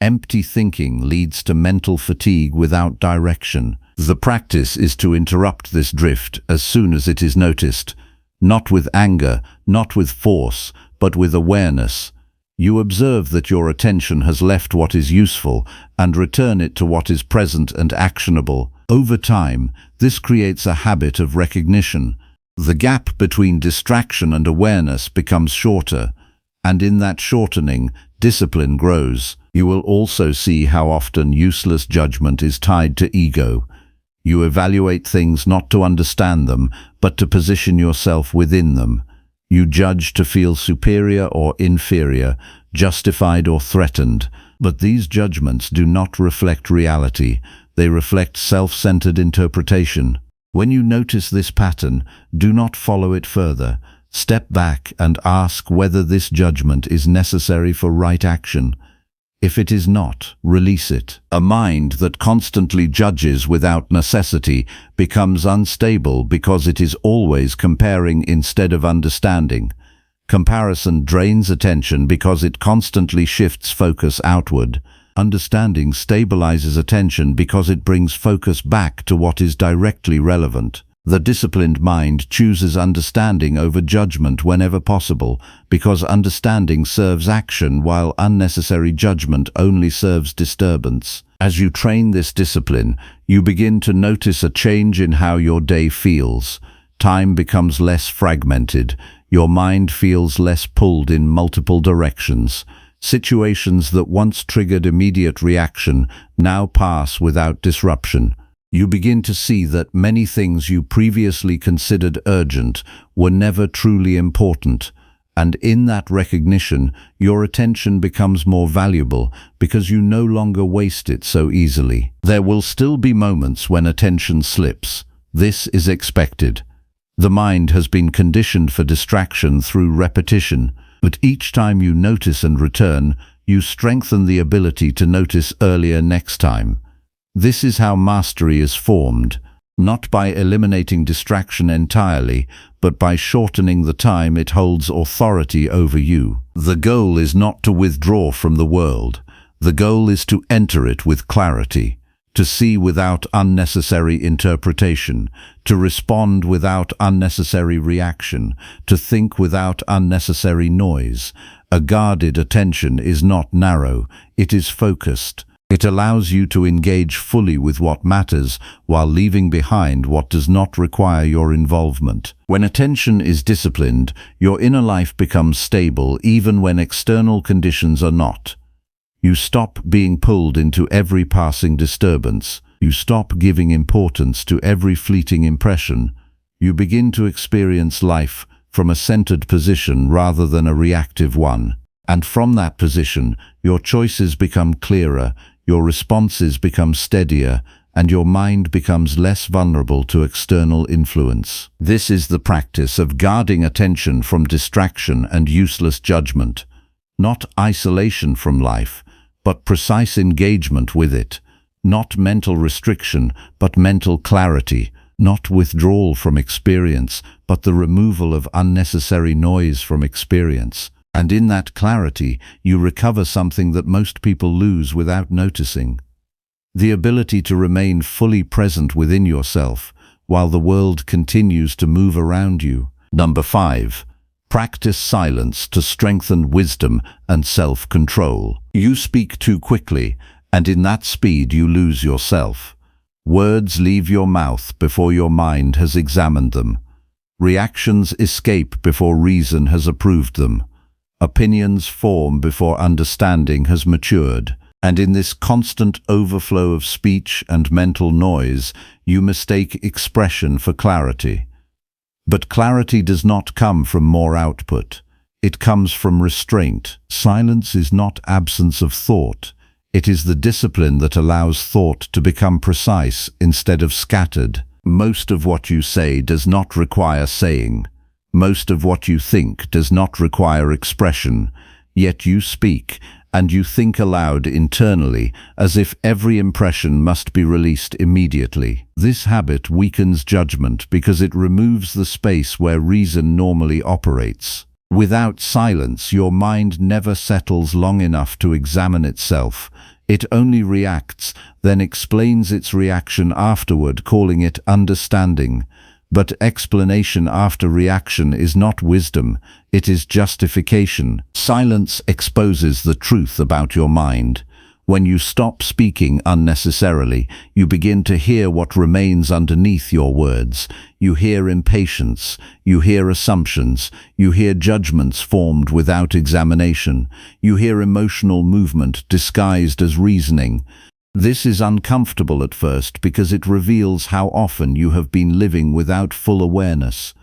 Empty thinking leads to mental fatigue without direction. The practice is to interrupt this drift as soon as it is noticed, not with anger, not with force, but with awareness. You observe that your attention has left what is useful and return it to what is present and actionable. Over time, this creates a habit of recognition. The gap between distraction and awareness becomes shorter, and in that shortening, discipline grows. You will also see how often useless judgment is tied to ego. You evaluate things not to understand them, but to position yourself within them. You judge to feel superior or inferior, justified or threatened. But these judgments do not reflect reality. They reflect self-centered interpretation. When you notice this pattern, do not follow it further. Step back and ask whether this judgment is necessary for right action. If it is not, release it. A mind that constantly judges without necessity becomes unstable because it is always comparing instead of understanding. Comparison drains attention because it constantly shifts focus outward. Understanding stabilizes attention because it brings focus back to what is directly relevant. The disciplined mind chooses understanding over judgment whenever possible, because understanding serves action while unnecessary judgment only serves disturbance. As you train this discipline, you begin to notice a change in how your day feels. Time becomes less fragmented. Your mind feels less pulled in multiple directions. Situations that once triggered immediate reaction now pass without disruption. You begin to see that many things you previously considered urgent were never truly important, and in that recognition, your attention becomes more valuable because you no longer waste it so easily. There will still be moments when attention slips. This is expected. The mind has been conditioned for distraction through repetition, but each time you notice and return, you strengthen the ability to notice earlier next time. This is how mastery is formed, not by eliminating distraction entirely, but by shortening the time it holds authority over you. The goal is not to withdraw from the world. The goal is to enter it with clarity, to see without unnecessary interpretation, to respond without unnecessary reaction, to think without unnecessary noise. A guarded attention is not narrow, it is focused. It allows you to engage fully with what matters while leaving behind what does not require your involvement. When attention is disciplined, your inner life becomes stable even when external conditions are not. You stop being pulled into every passing disturbance. You stop giving importance to every fleeting impression. You begin to experience life from a centered position rather than a reactive one. And from that position, your choices become clearer, your responses become steadier, and your mind becomes less vulnerable to external influence. This is the practice of guarding attention from distraction and useless judgment. Not isolation from life, but precise engagement with it. Not mental restriction, but mental clarity. Not withdrawal from experience, but the removal of unnecessary noise from experience. And in that clarity, you recover something that most people lose without noticing: the ability to remain fully present within yourself while the world continues to move around you. Number 5. Practice silence to strengthen wisdom and self-control. You speak too quickly, and in that speed you lose yourself. Words leave your mouth before your mind has examined them. Reactions escape before reason has approved them. Opinions form before understanding has matured. And in this constant overflow of speech and mental noise, you mistake expression for clarity. But clarity does not come from more output. It comes from restraint. Silence is not absence of thought. It is the discipline that allows thought to become precise instead of scattered. Most of what you say does not require saying. Most of what you think does not require expression. Yet you speak, and you think aloud internally, as if every impression must be released immediately. This habit weakens judgment because it removes the space where reason normally operates. Without silence, your mind never settles long enough to examine itself. It only reacts, then explains its reaction afterward, calling it understanding. But explanation after reaction is not wisdom, it is justification. Silence exposes the truth about your mind. When you stop speaking unnecessarily, you begin to hear what remains underneath your words. You hear impatience, you hear assumptions, you hear judgments formed without examination, you hear emotional movement disguised as reasoning. This is uncomfortable at first because it reveals how often you have been living without full awareness.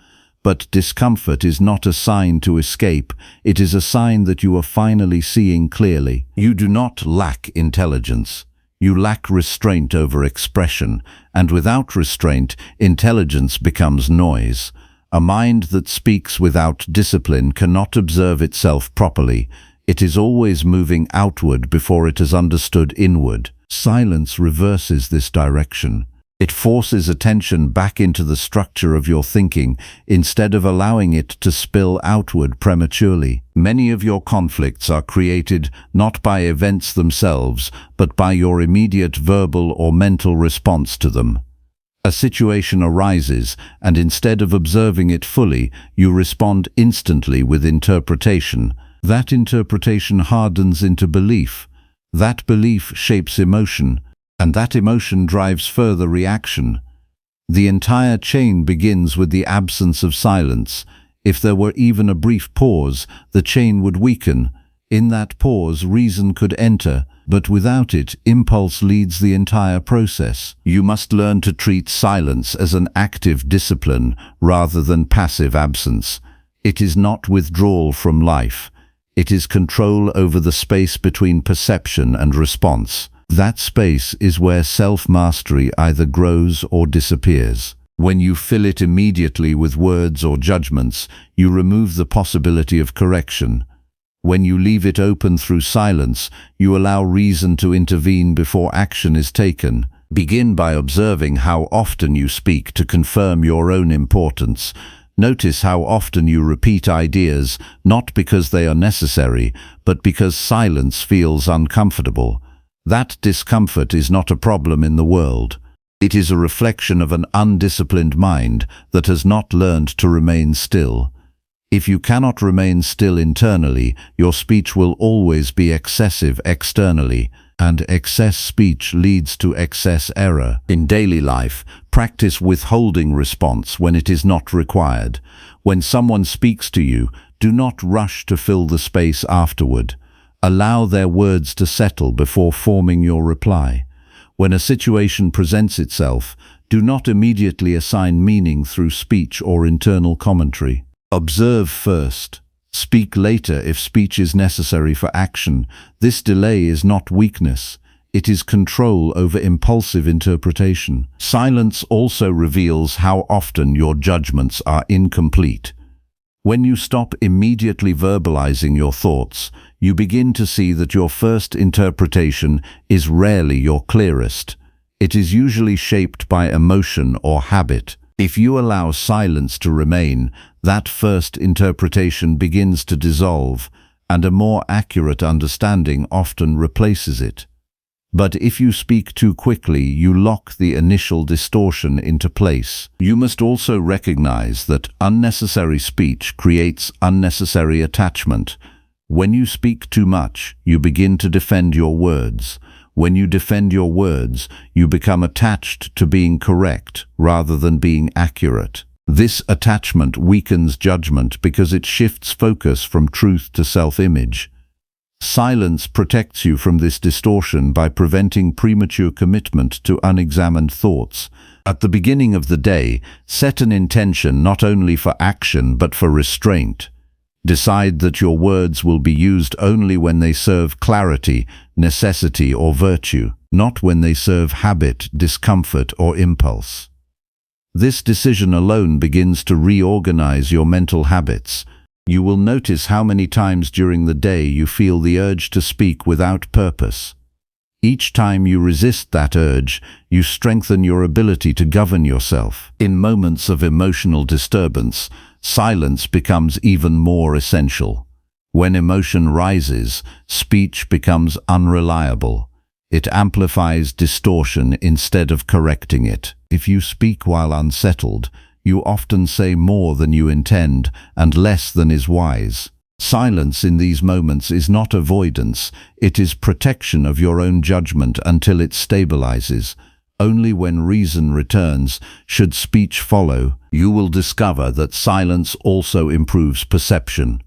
But discomfort is not a sign to escape, it is a sign that you are finally seeing clearly. You do not lack intelligence. You lack restraint over expression, and without restraint, intelligence becomes noise. A mind that speaks without discipline cannot observe itself properly. It is always moving outward before it has understood inward. Silence reverses this direction. It forces attention back into the structure of your thinking instead of allowing it to spill outward prematurely. Many of your conflicts are created not by events themselves, but by your immediate verbal or mental response to them. A situation arises, and instead of observing it fully, you respond instantly with interpretation. That interpretation hardens into belief. That belief shapes emotion, and that emotion drives further reaction. The entire chain begins with the absence of silence. If there were even a brief pause, the chain would weaken. In that pause, reason could enter, but without it, impulse leads the entire process. You must learn to treat silence as an active discipline rather than passive absence. It is not withdrawal from life. It is control over the space between perception and response. That space is where self-mastery either grows or disappears. When you fill it immediately with words or judgments, you remove the possibility of correction. When you leave it open through silence, you allow reason to intervene before action is taken. Begin by observing how often you speak to confirm your own importance. Notice how often you repeat ideas, not because they are necessary, but because silence feels uncomfortable. That discomfort is not a problem in the world. It is a reflection of an undisciplined mind that has not learned to remain still. If you cannot remain still internally, your speech will always be excessive externally, and excess speech leads to excess error. In daily life, practice withholding response when it is not required. When someone speaks to you, do not rush to fill the space afterward. Allow their words to settle before forming your reply. When a situation presents itself, do not immediately assign meaning through speech or internal commentary. Observe first. Speak later if speech is necessary for action. This delay is not weakness. It is control over impulsive interpretation. Silence also reveals how often your judgments are incomplete. When you stop immediately verbalizing your thoughts, you begin to see that your first interpretation is rarely your clearest. It is usually shaped by emotion or habit. If you allow silence to remain, that first interpretation begins to dissolve. and a more accurate understanding often replaces it. But if you speak too quickly, you lock the initial distortion into place. You must also recognize that unnecessary speech creates unnecessary attachment. When you speak too much, you begin to defend your words. When you defend your words, you become attached to being correct rather than being accurate. This attachment weakens judgment because it shifts focus from truth to self-image. Silence protects you from this distortion by preventing premature commitment to unexamined thoughts. At the beginning of the day, set an intention not only for action but for restraint. Decide that your words will be used only when they serve clarity, necessity, or virtue, not when they serve habit, discomfort, or impulse. This decision alone begins to reorganize your mental habits. You will notice how many times during the day you feel the urge to speak without purpose. Each time you resist that urge, you strengthen your ability to govern yourself. In moments of emotional disturbance, silence becomes even more essential. When emotion rises, speech becomes unreliable. It amplifies distortion instead of correcting it. If you speak while unsettled, you often say more than you intend and less than is wise. Silence in these moments is not avoidance, it is protection of your own judgment until it stabilizes. Only when reason returns should speech follow. You will discover that silence also improves perception.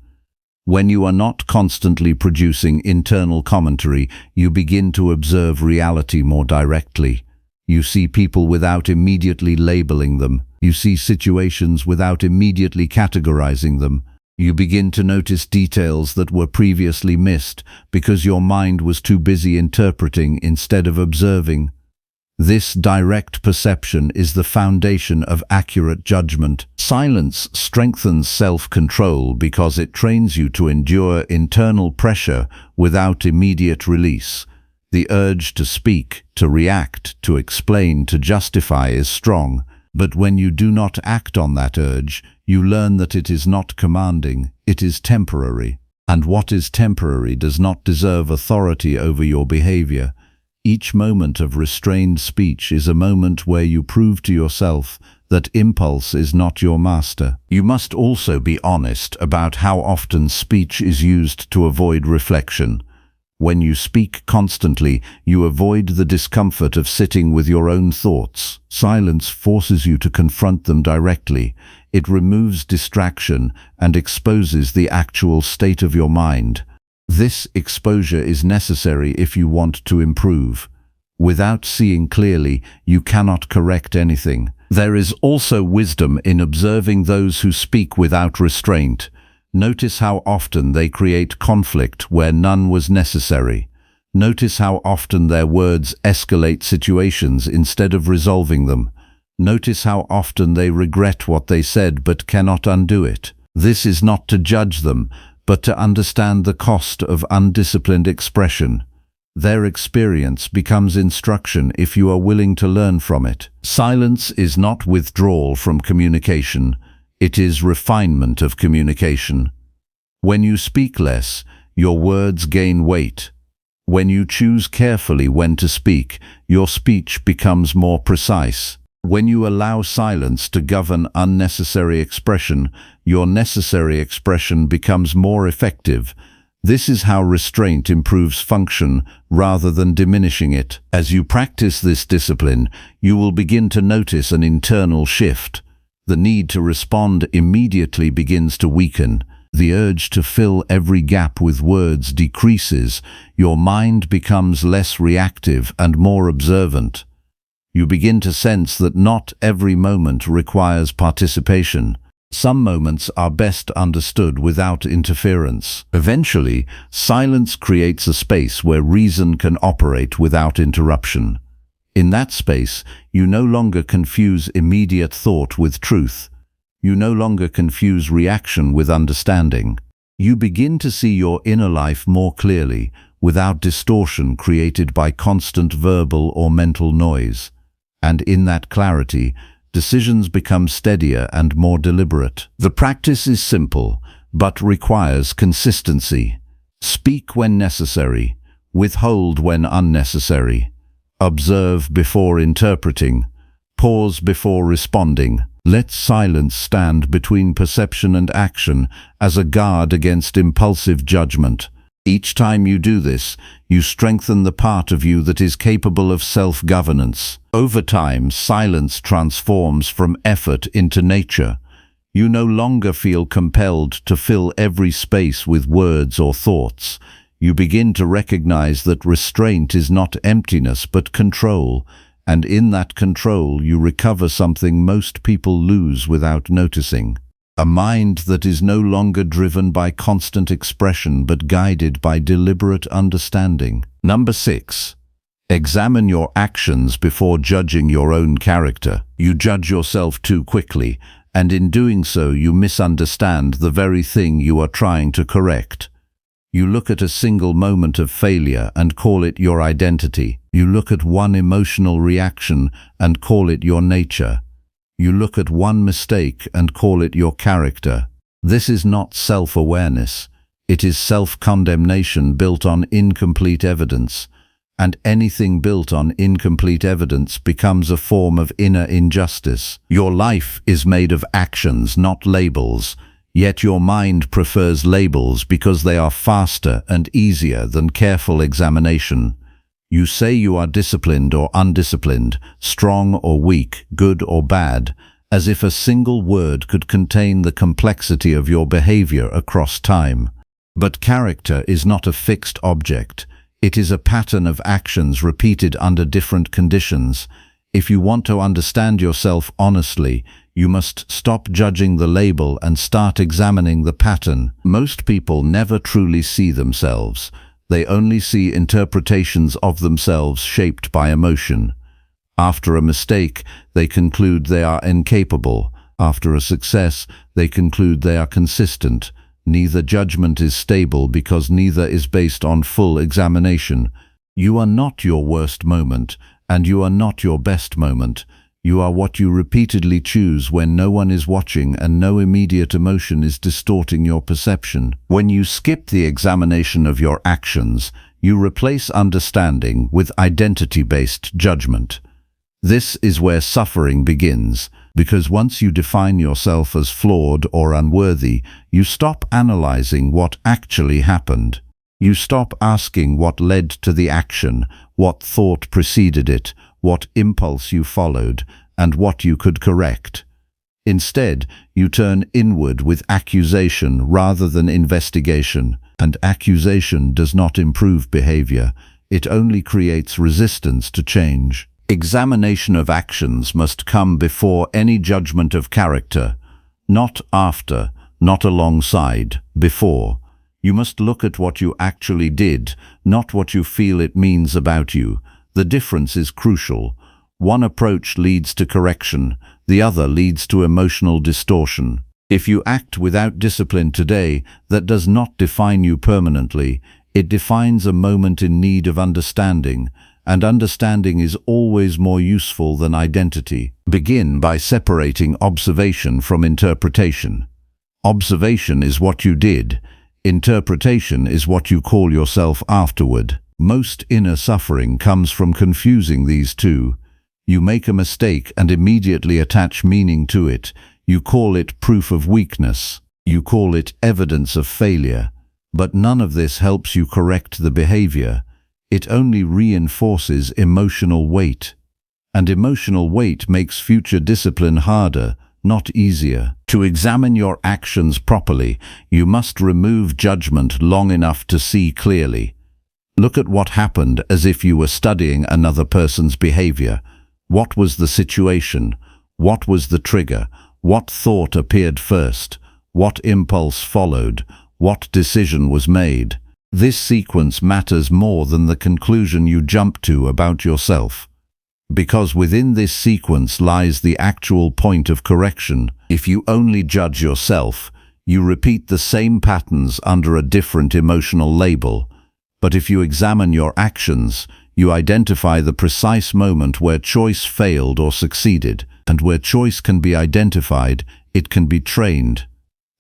When you are not constantly producing internal commentary, you begin to observe reality more directly. You see people without immediately labeling them. You see situations without immediately categorizing them. You begin to notice details that were previously missed because your mind was too busy interpreting instead of observing. This direct perception is the foundation of accurate judgment. Silence strengthens self-control because it trains you to endure internal pressure without immediate release. The urge to speak, to react, to explain, to justify is strong, but when you do not act on that urge, you learn that it is not commanding, it is temporary. And what is temporary does not deserve authority over your behavior. Each moment of restrained speech is a moment where you prove to yourself that impulse is not your master. You must also be honest about how often speech is used to avoid reflection. When you speak constantly, you avoid the discomfort of sitting with your own thoughts. Silence forces you to confront them directly. It removes distraction and exposes the actual state of your mind. This exposure is necessary if you want to improve. Without seeing clearly, you cannot correct anything. There is also wisdom in observing those who speak without restraint. Notice how often they create conflict where none was necessary. Notice how often their words escalate situations instead of resolving them. Notice how often they regret what they said but cannot undo it. This is not to judge them, but to understand the cost of undisciplined expression. Their experience becomes instruction if you are willing to learn from it. Silence is not withdrawal from communication. It is refinement of communication. When you speak less, your words gain weight. When you choose carefully when to speak, your speech becomes more precise. When you allow silence to govern unnecessary expression, your necessary expression becomes more effective. This is how restraint improves function rather than diminishing it. As you practice this discipline, you will begin to notice an internal shift. The need to respond immediately begins to weaken. The urge to fill every gap with words decreases. Your mind becomes less reactive and more observant. You begin to sense that not every moment requires participation. Some moments are best understood without interference. Eventually, silence creates a space where reason can operate without interruption. In that space, you no longer confuse immediate thought with truth. You no longer confuse reaction with understanding. You begin to see your inner life more clearly, without distortion created by constant verbal or mental noise. And in that clarity, decisions become steadier and more deliberate. The practice is simple, but requires consistency. Speak when necessary. Withhold when unnecessary. Observe before interpreting. Pause before responding. Let silence stand between perception and action as a guard against impulsive judgment. Each time you do this, you strengthen the part of you that is capable of self-governance. Over time, silence transforms from effort into nature. You no longer feel compelled to fill every space with words or thoughts. You begin to recognize that restraint is not emptiness but control, and in that control you recover something most people lose without noticing. A mind that is no longer driven by constant expression but guided by deliberate understanding. Number 6. Examine your actions before judging your own character. You judge yourself too quickly, and in doing so you misunderstand the very thing you are trying to correct. You look at a single moment of failure and call it your identity. You look at one emotional reaction and call it your nature. You look at one mistake and call it your character. This is not self-awareness. It is self-condemnation built on incomplete evidence. And anything built on incomplete evidence becomes a form of inner injustice. Your life is made of actions, not labels. Yet your mind prefers labels because they are faster and easier than careful examination. You say you are disciplined or undisciplined, strong or weak, good or bad, as if a single word could contain the complexity of your behavior across time. But character is not a fixed object. It is a pattern of actions repeated under different conditions. If you want to understand yourself honestly, you must stop judging the label and start examining the pattern. Most people never truly see themselves. They only see interpretations of themselves shaped by emotion. After a mistake, they conclude they are incapable. After a success, they conclude they are consistent. Neither judgment is stable because neither is based on full examination. You are not your worst moment, and you are not your best moment. You are what you repeatedly choose when no one is watching and no immediate emotion is distorting your perception. When you skip the examination of your actions, you replace understanding with identity-based judgment. This is where suffering begins, because once you define yourself as flawed or unworthy, you stop analyzing what actually happened. You stop asking what led to the action, what thought preceded it, what impulse you followed, and what you could correct. Instead, you turn inward with accusation rather than investigation, and accusation does not improve behavior. It only creates resistance to change. Examination of actions must come before any judgment of character, not after, not alongside, before. You must look at what you actually did, not what you feel it means about you. The difference is crucial. One approach leads to correction, the other leads to emotional distortion. If you act without discipline today, that does not define you permanently. It defines a moment in need of understanding, and understanding is always more useful than identity. Begin by separating observation from interpretation. Observation is what you did. Interpretation is what you call yourself afterward. Most inner suffering comes from confusing these two. You make a mistake and immediately attach meaning to it. You call it proof of weakness. You call it evidence of failure. But none of this helps you correct the behavior. It only reinforces emotional weight. And emotional weight makes future discipline harder, not easier. To examine your actions properly, you must remove judgment long enough to see clearly. Look at what happened as if you were studying another person's behavior. What was the situation? What was the trigger? What thought appeared first? What impulse followed? What decision was made? This sequence matters more than the conclusion you jump to about yourself. Because within this sequence lies the actual point of correction. If you only judge yourself, you repeat the same patterns under a different emotional label. But if you examine your actions, you identify the precise moment where choice failed or succeeded, and where choice can be identified, it can be trained.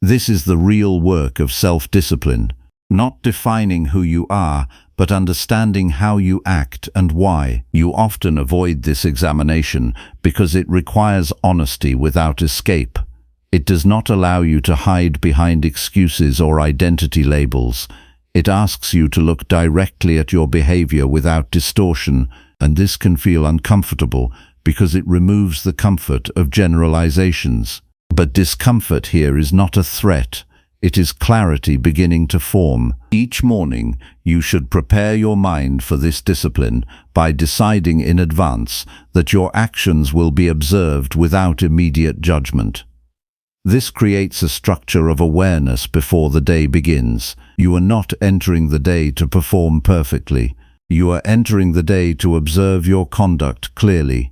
This is the real work of self-discipline. not defining who you are, but understanding how you act and why. You often avoid this examination because it requires honesty without escape. It does not allow you to hide behind excuses or identity labels. It asks you to look directly at your behavior without distortion, and this can feel uncomfortable because it removes the comfort of generalizations. But discomfort here is not a threat. It is clarity beginning to form. Each morning, you should prepare your mind for this discipline by deciding in advance that your actions will be observed without immediate judgment. This creates a structure of awareness before the day begins. You are not entering the day to perform perfectly. You are entering the day to observe your conduct clearly.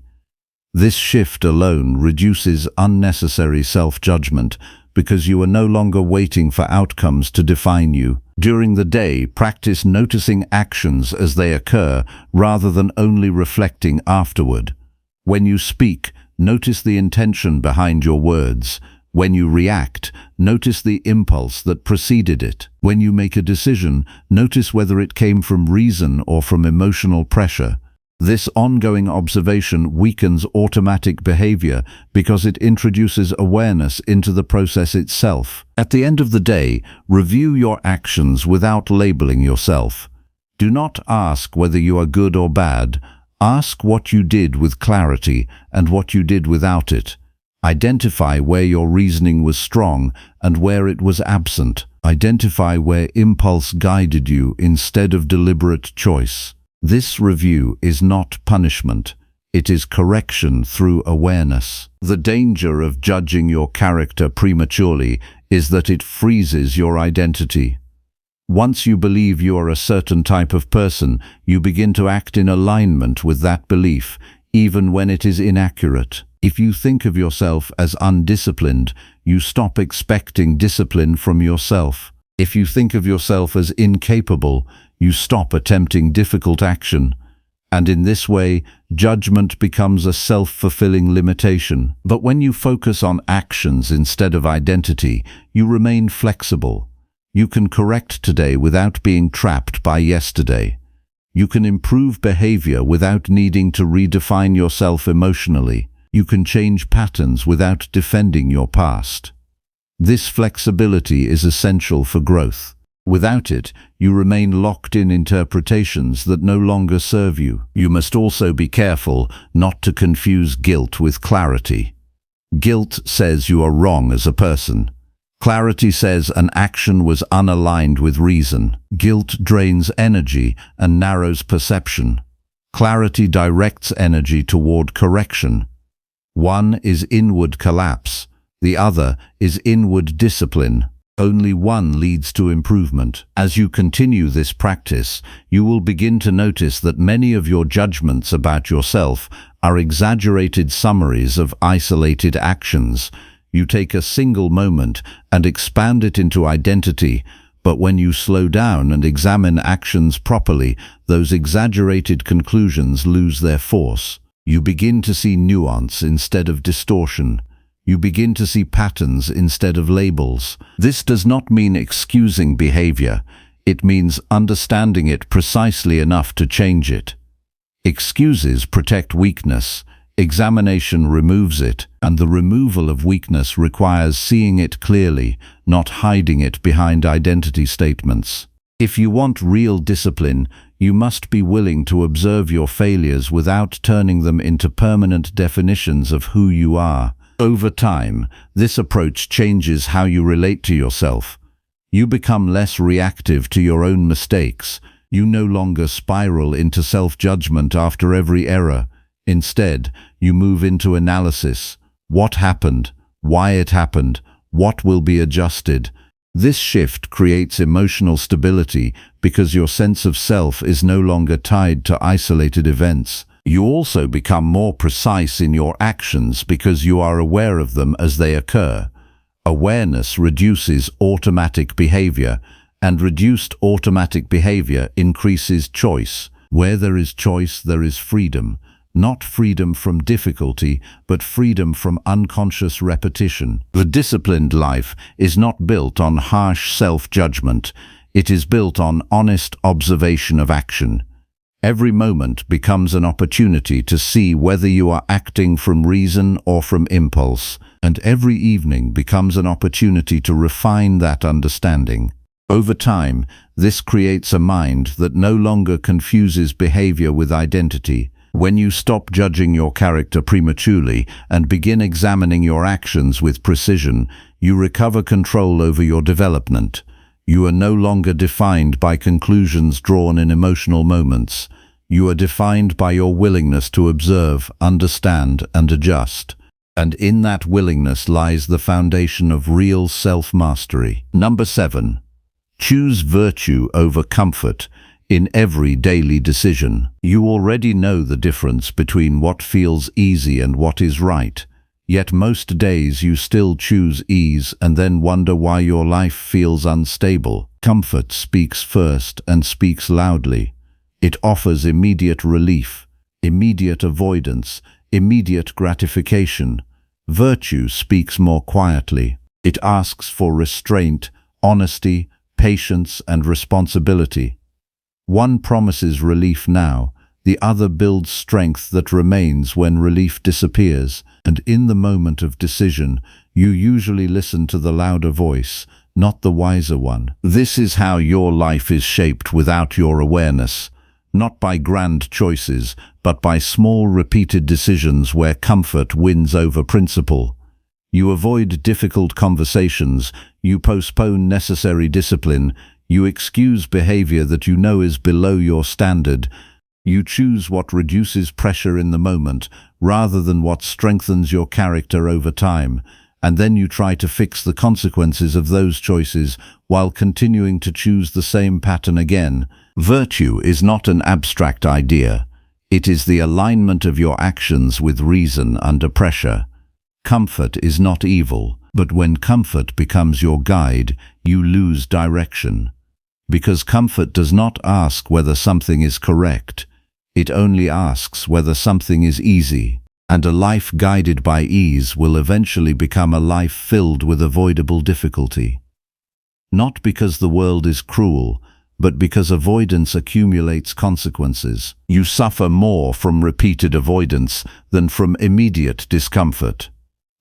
This shift alone reduces unnecessary self-judgment because you are no longer waiting for outcomes to define you. During the day, practice noticing actions as they occur rather than only reflecting afterward. When you speak, notice the intention behind your words. When you react, notice the impulse that preceded it. When you make a decision, notice whether it came from reason or from emotional pressure. This ongoing observation weakens automatic behavior because it introduces awareness into the process itself. At the end of the day, review your actions without labeling yourself. Do not ask whether you are good or bad. Ask what you did with clarity and what you did without it. Identify where your reasoning was strong and where it was absent. Identify where impulse guided you instead of deliberate choice. This review is not punishment. It is correction through awareness. The danger of judging your character prematurely is that it freezes your identity. Once you believe you are a certain type of person, you begin to act in alignment with that belief, even when it is inaccurate. If you think of yourself as undisciplined, you stop expecting discipline from yourself. If you think of yourself as incapable, you stop attempting difficult action. And in this way, judgment becomes a self-fulfilling limitation. But when you focus on actions instead of identity, you remain flexible. You can correct today without being trapped by yesterday. You can improve behavior without needing to redefine yourself emotionally. You can change patterns without defending your past. This flexibility is essential for growth. Without it, you remain locked in interpretations that no longer serve you. You must also be careful not to confuse guilt with clarity. Guilt says you are wrong as a person. Clarity says an action was unaligned with reason. Guilt drains energy and narrows perception. Clarity directs energy toward correction. One is inward collapse, the other is inward discipline. Only one leads to improvement. As you continue this practice, you will begin to notice that many of your judgments about yourself are exaggerated summaries of isolated actions. You take a single moment and expand it into identity, but when you slow down and examine actions properly, those exaggerated conclusions lose their force. You begin to see nuance instead of distortion. You begin to see patterns instead of labels. This does not mean excusing behavior. It means understanding it precisely enough to change it. Excuses protect weakness. Examination removes it, and the removal of weakness requires seeing it clearly, not hiding it behind identity statements. If you want real discipline, you must be willing to observe your failures without turning them into permanent definitions of who you are. Over time, this approach changes how you relate to yourself. You become less reactive to your own mistakes. You no longer spiral into self-judgment after every error. Instead, you move into analysis. What happened? Why it happened? What will be adjusted? This shift creates emotional stability because your sense of self is no longer tied to isolated events. You also become more precise in your actions because you are aware of them as they occur. Awareness reduces automatic behavior, and reduced automatic behavior increases choice. Where there is choice, there is freedom. Not freedom from difficulty, but freedom from unconscious repetition. The disciplined life is not built on harsh self-judgment. It is built on honest observation of action. Every moment becomes an opportunity to see whether you are acting from reason or from impulse, and every evening becomes an opportunity to refine that understanding. Over time, this creates a mind that no longer confuses behavior with identity. When you stop judging your character prematurely and begin examining your actions with precision, you recover control over your development. You are no longer defined by conclusions drawn in emotional moments. You are defined by your willingness to observe, understand, and adjust. And in that willingness lies the foundation of real self-mastery. Number 7. Choose virtue over comfort in every daily decision. You already know the difference between what feels easy and what is right. Yet most days you still choose ease and then wonder why your life feels unstable. Comfort speaks first and speaks loudly. It offers immediate relief, immediate avoidance, immediate gratification. Virtue speaks more quietly. It asks for restraint, honesty, patience, and responsibility. One promises relief now, the other builds strength that remains when relief disappears, and in the moment of decision, you usually listen to the louder voice, not the wiser one. This is how your life is shaped without your awareness, not by grand choices, but by small repeated decisions where comfort wins over principle. You avoid difficult conversations, you postpone necessary discipline, you excuse behavior that you know is below your standard. You choose what reduces pressure in the moment, rather than what strengthens your character over time, and then you try to fix the consequences of those choices while continuing to choose the same pattern again. Virtue is not an abstract idea. It is the alignment of your actions with reason under pressure. Comfort is not evil, but when comfort becomes your guide, you lose direction. Because comfort does not ask whether something is correct. It only asks whether something is easy. And a life guided by ease will eventually become a life filled with avoidable difficulty. Not because the world is cruel, but because avoidance accumulates consequences. You suffer more from repeated avoidance than from immediate discomfort.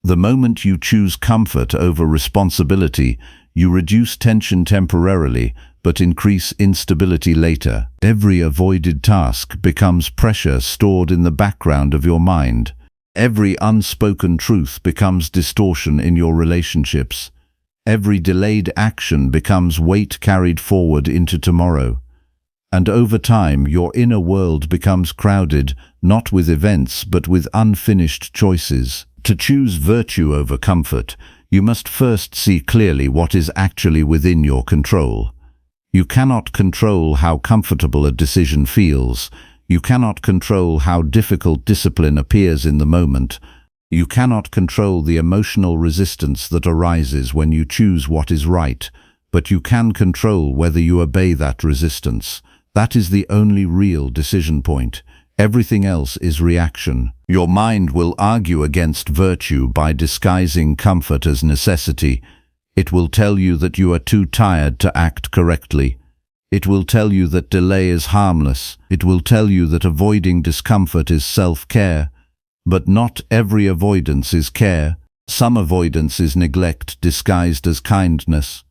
The moment you choose comfort over responsibility, you reduce tension temporarily, but increase instability later. Every avoided task becomes pressure stored in the background of your mind. Every unspoken truth becomes distortion in your relationships. Every delayed action becomes weight carried forward into tomorrow. And over time, your inner world becomes crowded, not with events, but with unfinished choices. To choose virtue over comfort, you must first see clearly what is actually within your control. You cannot control how comfortable a decision feels. You cannot control how difficult discipline appears in the moment. You cannot control the emotional resistance that arises when you choose what is right, but you can control whether you obey that resistance. That is the only real decision point. Everything else is reaction. Your mind will argue against virtue by disguising comfort as necessity. It will tell you that you are too tired to act correctly. It will tell you that delay is harmless. It will tell you that avoiding discomfort is self-care. But not every avoidance is care. Some avoidance is neglect disguised as kindness.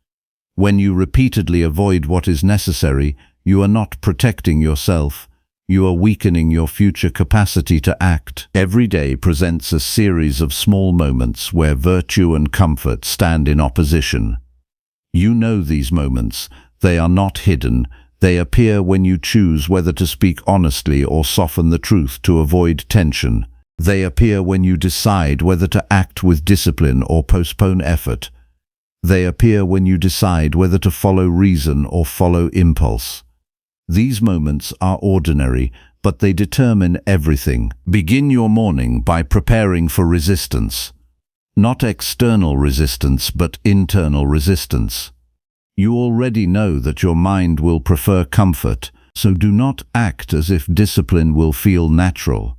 When you repeatedly avoid what is necessary, you are not protecting yourself. You are weakening your future capacity to act. Every day presents a series of small moments where virtue and comfort stand in opposition. You know these moments. They are not hidden. They appear when you choose whether to speak honestly or soften the truth to avoid tension. They appear when you decide whether to act with discipline or postpone effort. They appear when you decide whether to follow reason or follow impulse. These moments are ordinary, but they determine everything. Begin your morning by preparing for resistance. Not external resistance, but internal resistance. You already know that your mind will prefer comfort, so do not act as if discipline will feel natural.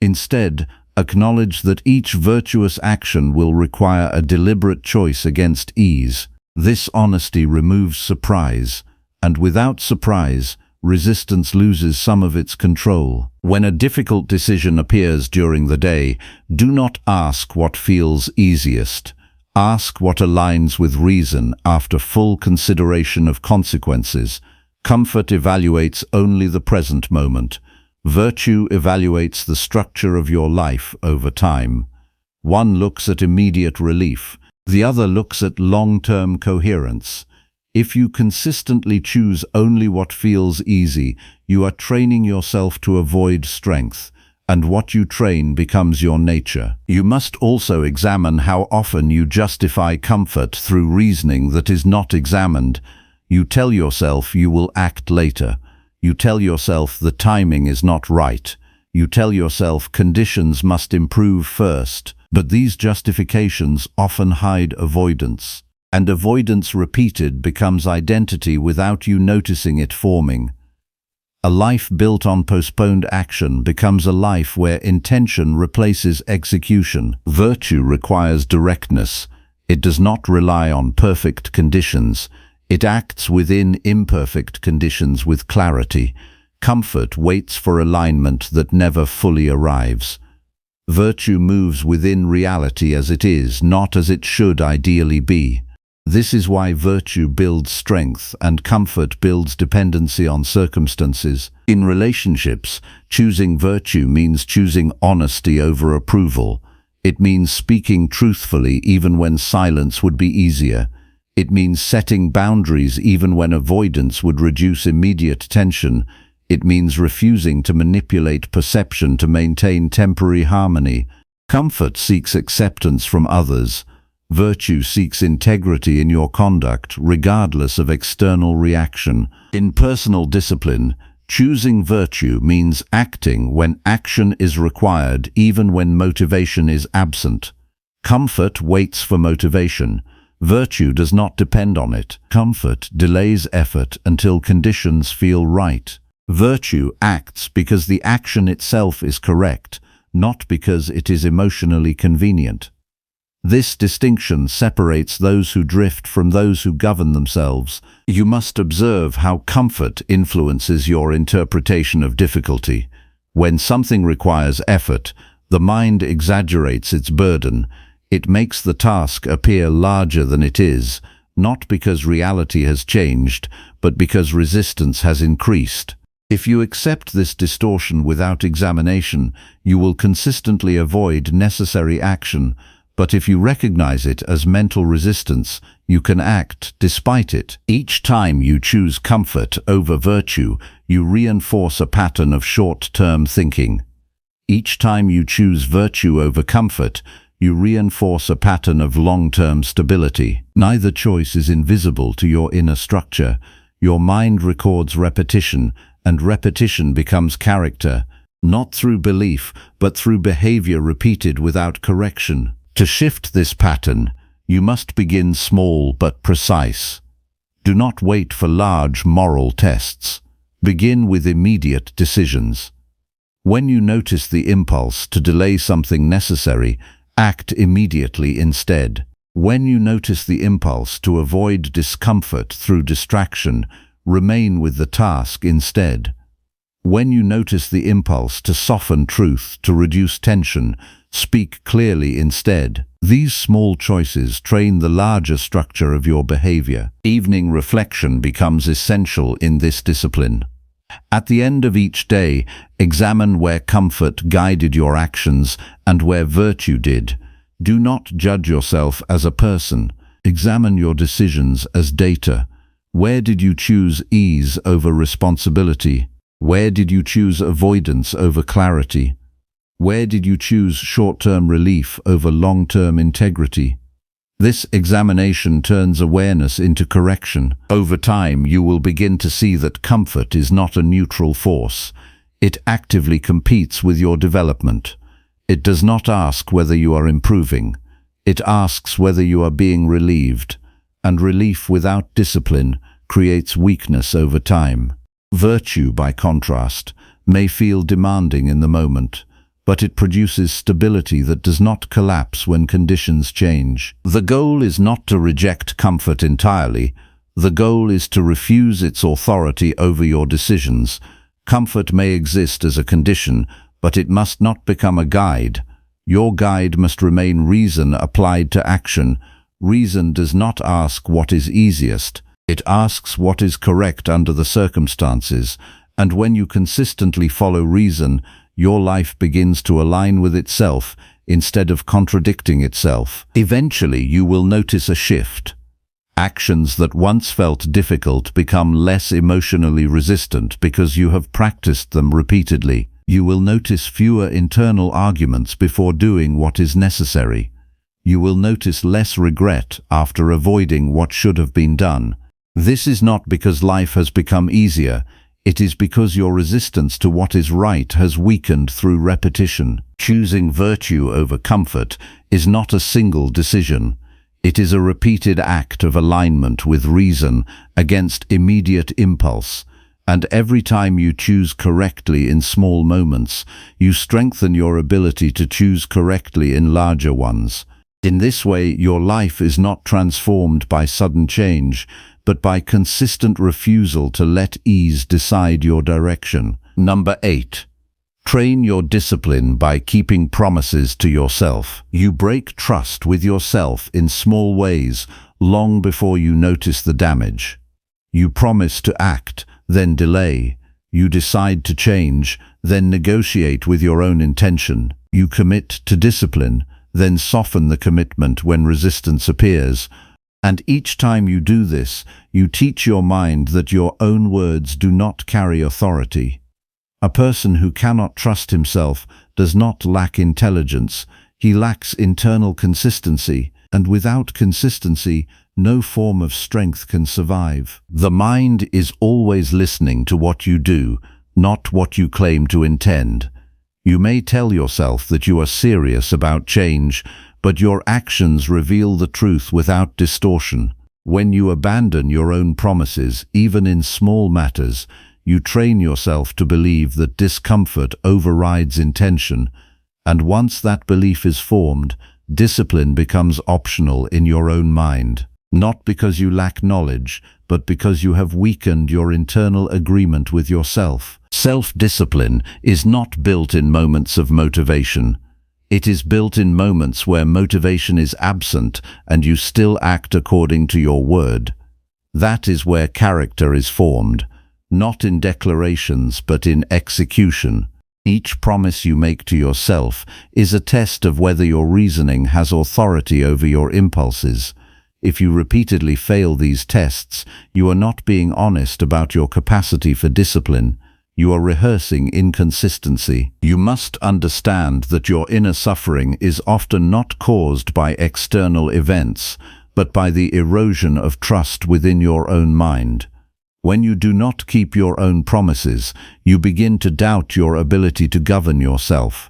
Instead, acknowledge that each virtuous action will require a deliberate choice against ease. This honesty removes surprise, and without surprise, resistance loses some of its control. When a difficult decision appears during the day, do not ask what feels easiest. Ask what aligns with reason after full consideration of consequences. Comfort evaluates only the present moment. Virtue evaluates the structure of your life over time. One looks at immediate relief, the other looks at long-term coherence. If you consistently choose only what feels easy, you are training yourself to avoid strength, and what you train becomes your nature. You must also examine how often you justify comfort through reasoning that is not examined. You tell yourself you will act later. You tell yourself the timing is not right. You tell yourself conditions must improve first. But these justifications often hide avoidance. And avoidance repeated becomes identity without you noticing it forming. A life built on postponed action becomes a life where intention replaces execution. Virtue requires directness. It does not rely on perfect conditions. It acts within imperfect conditions with clarity. Comfort waits for alignment that never fully arrives. Virtue moves within reality as it is, not as it should ideally be. This is why virtue builds strength and comfort builds dependency on circumstances. In relationships, choosing virtue means choosing honesty over approval. It means speaking truthfully even when silence would be easier. It means setting boundaries even when avoidance would reduce immediate tension. It means refusing to manipulate perception to maintain temporary harmony. Comfort seeks acceptance from others. Virtue seeks integrity in your conduct, regardless of external reaction. In personal discipline, choosing virtue means acting when action is required, even when motivation is absent. Comfort waits for motivation. Virtue does not depend on it. Comfort delays effort until conditions feel right. Virtue acts because the action itself is correct, not because it is emotionally convenient. This distinction separates those who drift from those who govern themselves. You must observe how comfort influences your interpretation of difficulty. When something requires effort, the mind exaggerates its burden. It makes the task appear larger than it is, not because reality has changed, but because resistance has increased. If you accept this distortion without examination, you will consistently avoid necessary action, but if you recognize it as mental resistance, you can act despite it. Each time you choose comfort over virtue, you reinforce a pattern of short-term thinking. Each time you choose virtue over comfort, you reinforce a pattern of long-term stability. Neither choice is invisible to your inner structure. Your mind records repetition, and repetition becomes character, not through belief, but through behavior repeated without correction. To shift this pattern, you must begin small but precise. Do not wait for large moral tests. Begin with immediate decisions. When you notice the impulse to delay something necessary, act immediately instead. When you notice the impulse to avoid discomfort through distraction, remain with the task instead. When you notice the impulse to soften truth to reduce tension, speak clearly instead. These small choices train the larger structure of your behavior. Evening reflection becomes essential in this discipline. At the end of each day, examine where comfort guided your actions and where virtue did. Do not judge yourself as a person. Examine your decisions as data. Where did you choose ease over responsibility? Where did you choose avoidance over clarity? Where did you choose short-term relief over long-term integrity? This examination turns awareness into correction. Over time, you will begin to see that comfort is not a neutral force. It actively competes with your development. It does not ask whether you are improving. It asks whether you are being relieved. And relief without discipline creates weakness over time. Virtue, by contrast, may feel demanding in the moment, but it produces stability that does not collapse when conditions change. The goal is not to reject comfort entirely. The goal is to refuse its authority over your decisions. Comfort may exist as a condition, but it must not become a guide. Your guide must remain reason applied to action. Reason does not ask what is easiest. It asks what is correct under the circumstances. And when you consistently follow reason, your life begins to align with itself instead of contradicting itself. Eventually, you will notice a shift. Actions that once felt difficult become less emotionally resistant because you have practiced them repeatedly. You will notice fewer internal arguments before doing what is necessary. You will notice less regret after avoiding what should have been done. This is not because life has become easier. It is because your resistance to what is right has weakened through repetition. Choosing virtue over comfort is not a single decision. It is a repeated act of alignment with reason against immediate impulse. And every time you choose correctly in small moments, you strengthen your ability to choose correctly in larger ones. In this way, your life is not transformed by sudden change, but by consistent refusal to let ease decide your direction. Number 8. Train your discipline by keeping promises to yourself. You break trust with yourself in small ways long before you notice the damage. You promise to act, then delay. You decide to change, then negotiate with your own intention. You commit to discipline, then soften the commitment when resistance appears. And each time you do this, you teach your mind that your own words do not carry authority. A person who cannot trust himself does not lack intelligence. He lacks internal consistency, and without consistency, no form of strength can survive. The mind is always listening to what you do, not what you claim to intend. You may tell yourself that you are serious about change, but your actions reveal the truth without distortion. When you abandon your own promises, even in small matters, you train yourself to believe that discomfort overrides intention, and once that belief is formed, discipline becomes optional in your own mind. Not because you lack knowledge, but because you have weakened your internal agreement with yourself. Self-discipline is not built in moments of motivation. It is built in moments where motivation is absent and you still act according to your word. That is where character is formed, not in declarations but in execution. Each promise you make to yourself is a test of whether your reasoning has authority over your impulses. If you repeatedly fail these tests, you are not being honest about your capacity for discipline. You are rehearsing inconsistency. You must understand that your inner suffering is often not caused by external events, but by the erosion of trust within your own mind. When you do not keep your own promises, you begin to doubt your ability to govern yourself.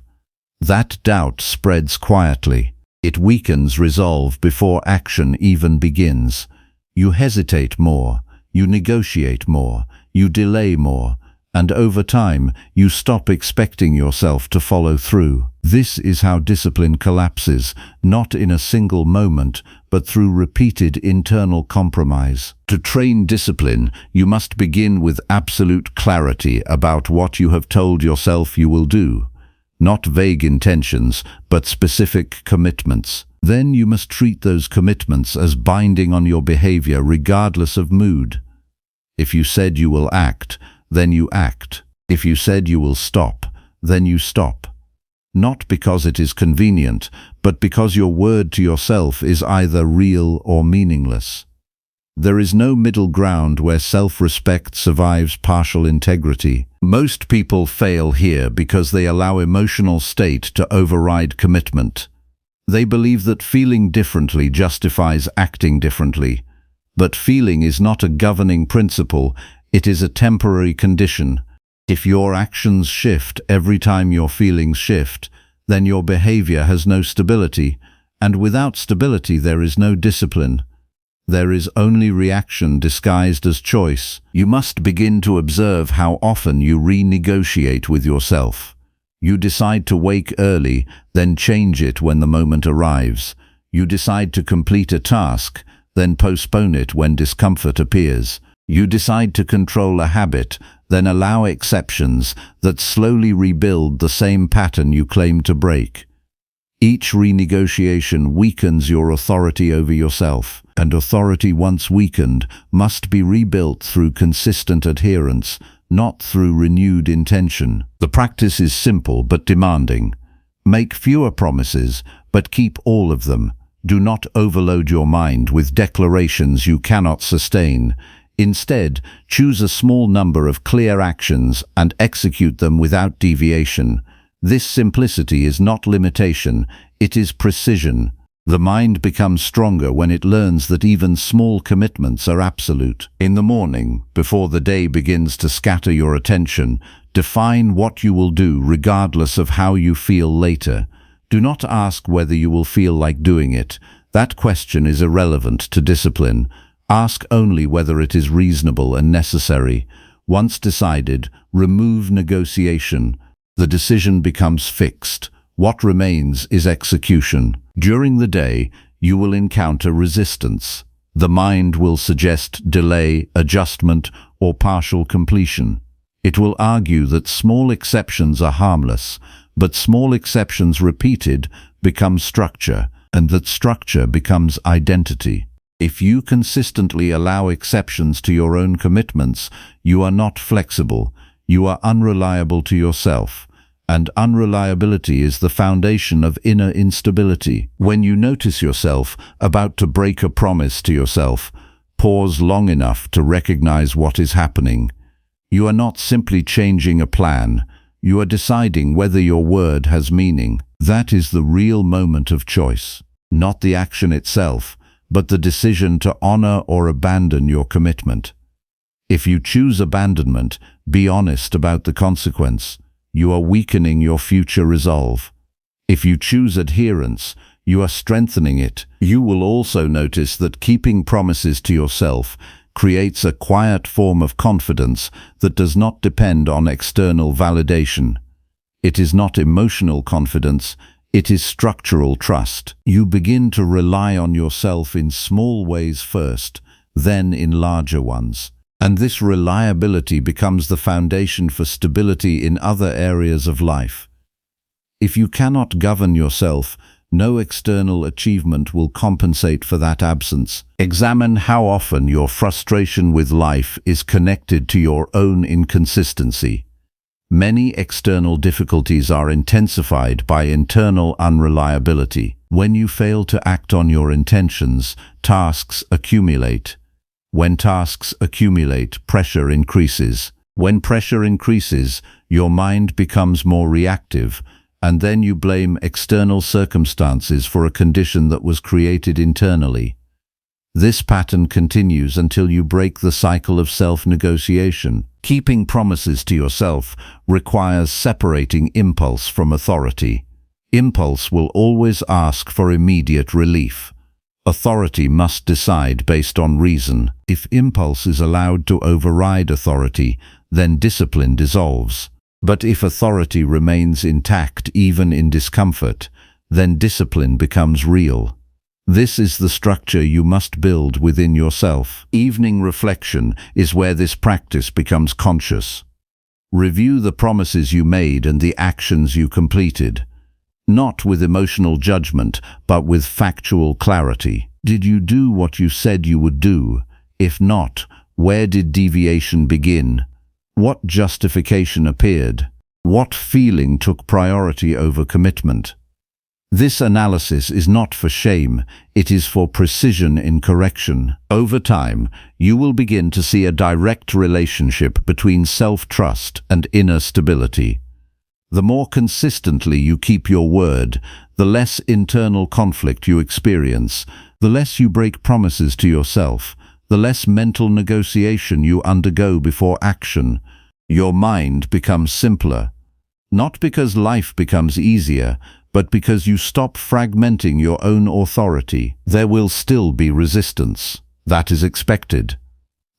That doubt spreads quietly. It weakens resolve before action even begins. You hesitate more, you negotiate more, you delay more, and over time, you stop expecting yourself to follow through. This is how discipline collapses, not in a single moment, but through repeated internal compromise. To train discipline, you must begin with absolute clarity about what you have told yourself you will do. Not vague intentions, but specific commitments. Then you must treat those commitments as binding on your behavior regardless of mood. If you said you will act, then you act. If you said you will stop, then you stop. Not because it is convenient, but because your word to yourself is either real or meaningless. There is no middle ground where self-respect survives partial integrity. Most people fail here because they allow emotional state to override commitment. They believe that feeling differently justifies acting differently. But feeling is not a governing principle, it is a temporary condition. If your actions shift every time your feelings shift, then your behavior has no stability, and without stability there is no discipline. There is only reaction disguised as choice. You must begin to observe how often you renegotiate with yourself. You decide to wake early, then change it when the moment arrives. You decide to complete a task, then postpone it when discomfort appears. You decide to control a habit, then allow exceptions that slowly rebuild the same pattern you claim to break. Each renegotiation weakens your authority over yourself, and authority once weakened must be rebuilt through consistent adherence, not through renewed intention. The practice is simple but demanding. Make fewer promises, but keep all of them. Do not overload your mind with declarations you cannot sustain. Instead, choose a small number of clear actions and execute them without deviation. This simplicity is not limitation, it is precision. The mind becomes stronger when it learns that even small commitments are absolute. In the morning, before the day begins to scatter your attention, define what you will do regardless of how you feel later. Do not ask whether you will feel like doing it. That question is irrelevant to discipline. Ask only whether it is reasonable and necessary. Once decided, remove negotiation. The decision becomes fixed. What remains is execution. During the day, you will encounter resistance. The mind will suggest delay, adjustment, or partial completion. It will argue that small exceptions are harmless, but small exceptions repeated become structure, and that structure becomes identity. If you consistently allow exceptions to your own commitments, you are not flexible. You are unreliable to yourself, and unreliability is the foundation of inner instability. When you notice yourself about to break a promise to yourself, pause long enough to recognize what is happening. You are not simply changing a plan. You are deciding whether your word has meaning. That is the real moment of choice, not the action itself, but the decision to honor or abandon your commitment. If you choose abandonment, be honest about the consequence. You are weakening your future resolve. If you choose adherence, you are strengthening it. You will also notice that keeping promises to yourself creates a quiet form of confidence that does not depend on external validation. It is not emotional confidence, it is structural trust. You begin to rely on yourself in small ways first, then in larger ones. And this reliability becomes the foundation for stability in other areas of life. If you cannot govern yourself, no external achievement will compensate for that absence. Examine how often your frustration with life is connected to your own inconsistency. Many external difficulties are intensified by internal unreliability. When you fail to act on your intentions, tasks accumulate. When tasks accumulate, pressure increases. When pressure increases, your mind becomes more reactive, and then you blame external circumstances for a condition that was created internally. This pattern continues until you break the cycle of self-negotiation. Keeping promises to yourself requires separating impulse from authority. Impulse will always ask for immediate relief. Authority must decide based on reason. If impulse is allowed to override authority, then discipline dissolves. But if authority remains intact even in discomfort, then discipline becomes real. This is the structure you must build within yourself. Evening reflection is where this practice becomes conscious. Review the promises you made and the actions you completed. Not with emotional judgment, but with factual clarity. Did you do what you said you would do? If not, where did deviation begin? What justification appeared? What feeling took priority over commitment? This analysis is not for shame, it is for precision in correction. Over time, you will begin to see a direct relationship between self-trust and inner stability. The more consistently you keep your word, the less internal conflict you experience, the less you break promises to yourself, the less mental negotiation you undergo before action. Your mind becomes simpler. Not because life becomes easier, but because you stop fragmenting your own authority. There will still be resistance. That is expected.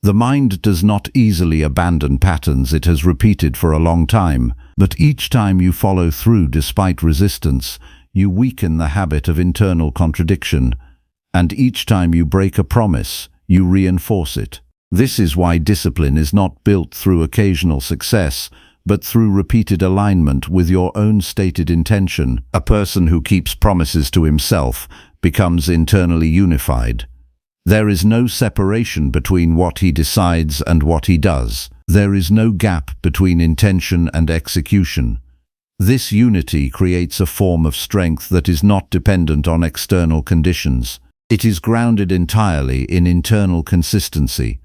The mind does not easily abandon patterns it has repeated for a long time, but each time you follow through despite resistance, you weaken the habit of internal contradiction. And each time you break a promise, you reinforce it. This is why discipline is not built through occasional success, but through repeated alignment with your own stated intention. A person who keeps promises to himself becomes internally unified. There is no separation between what he decides and what he does. There is no gap between intention and execution. This unity creates a form of strength that is not dependent on external conditions. It is grounded entirely in internal consistency.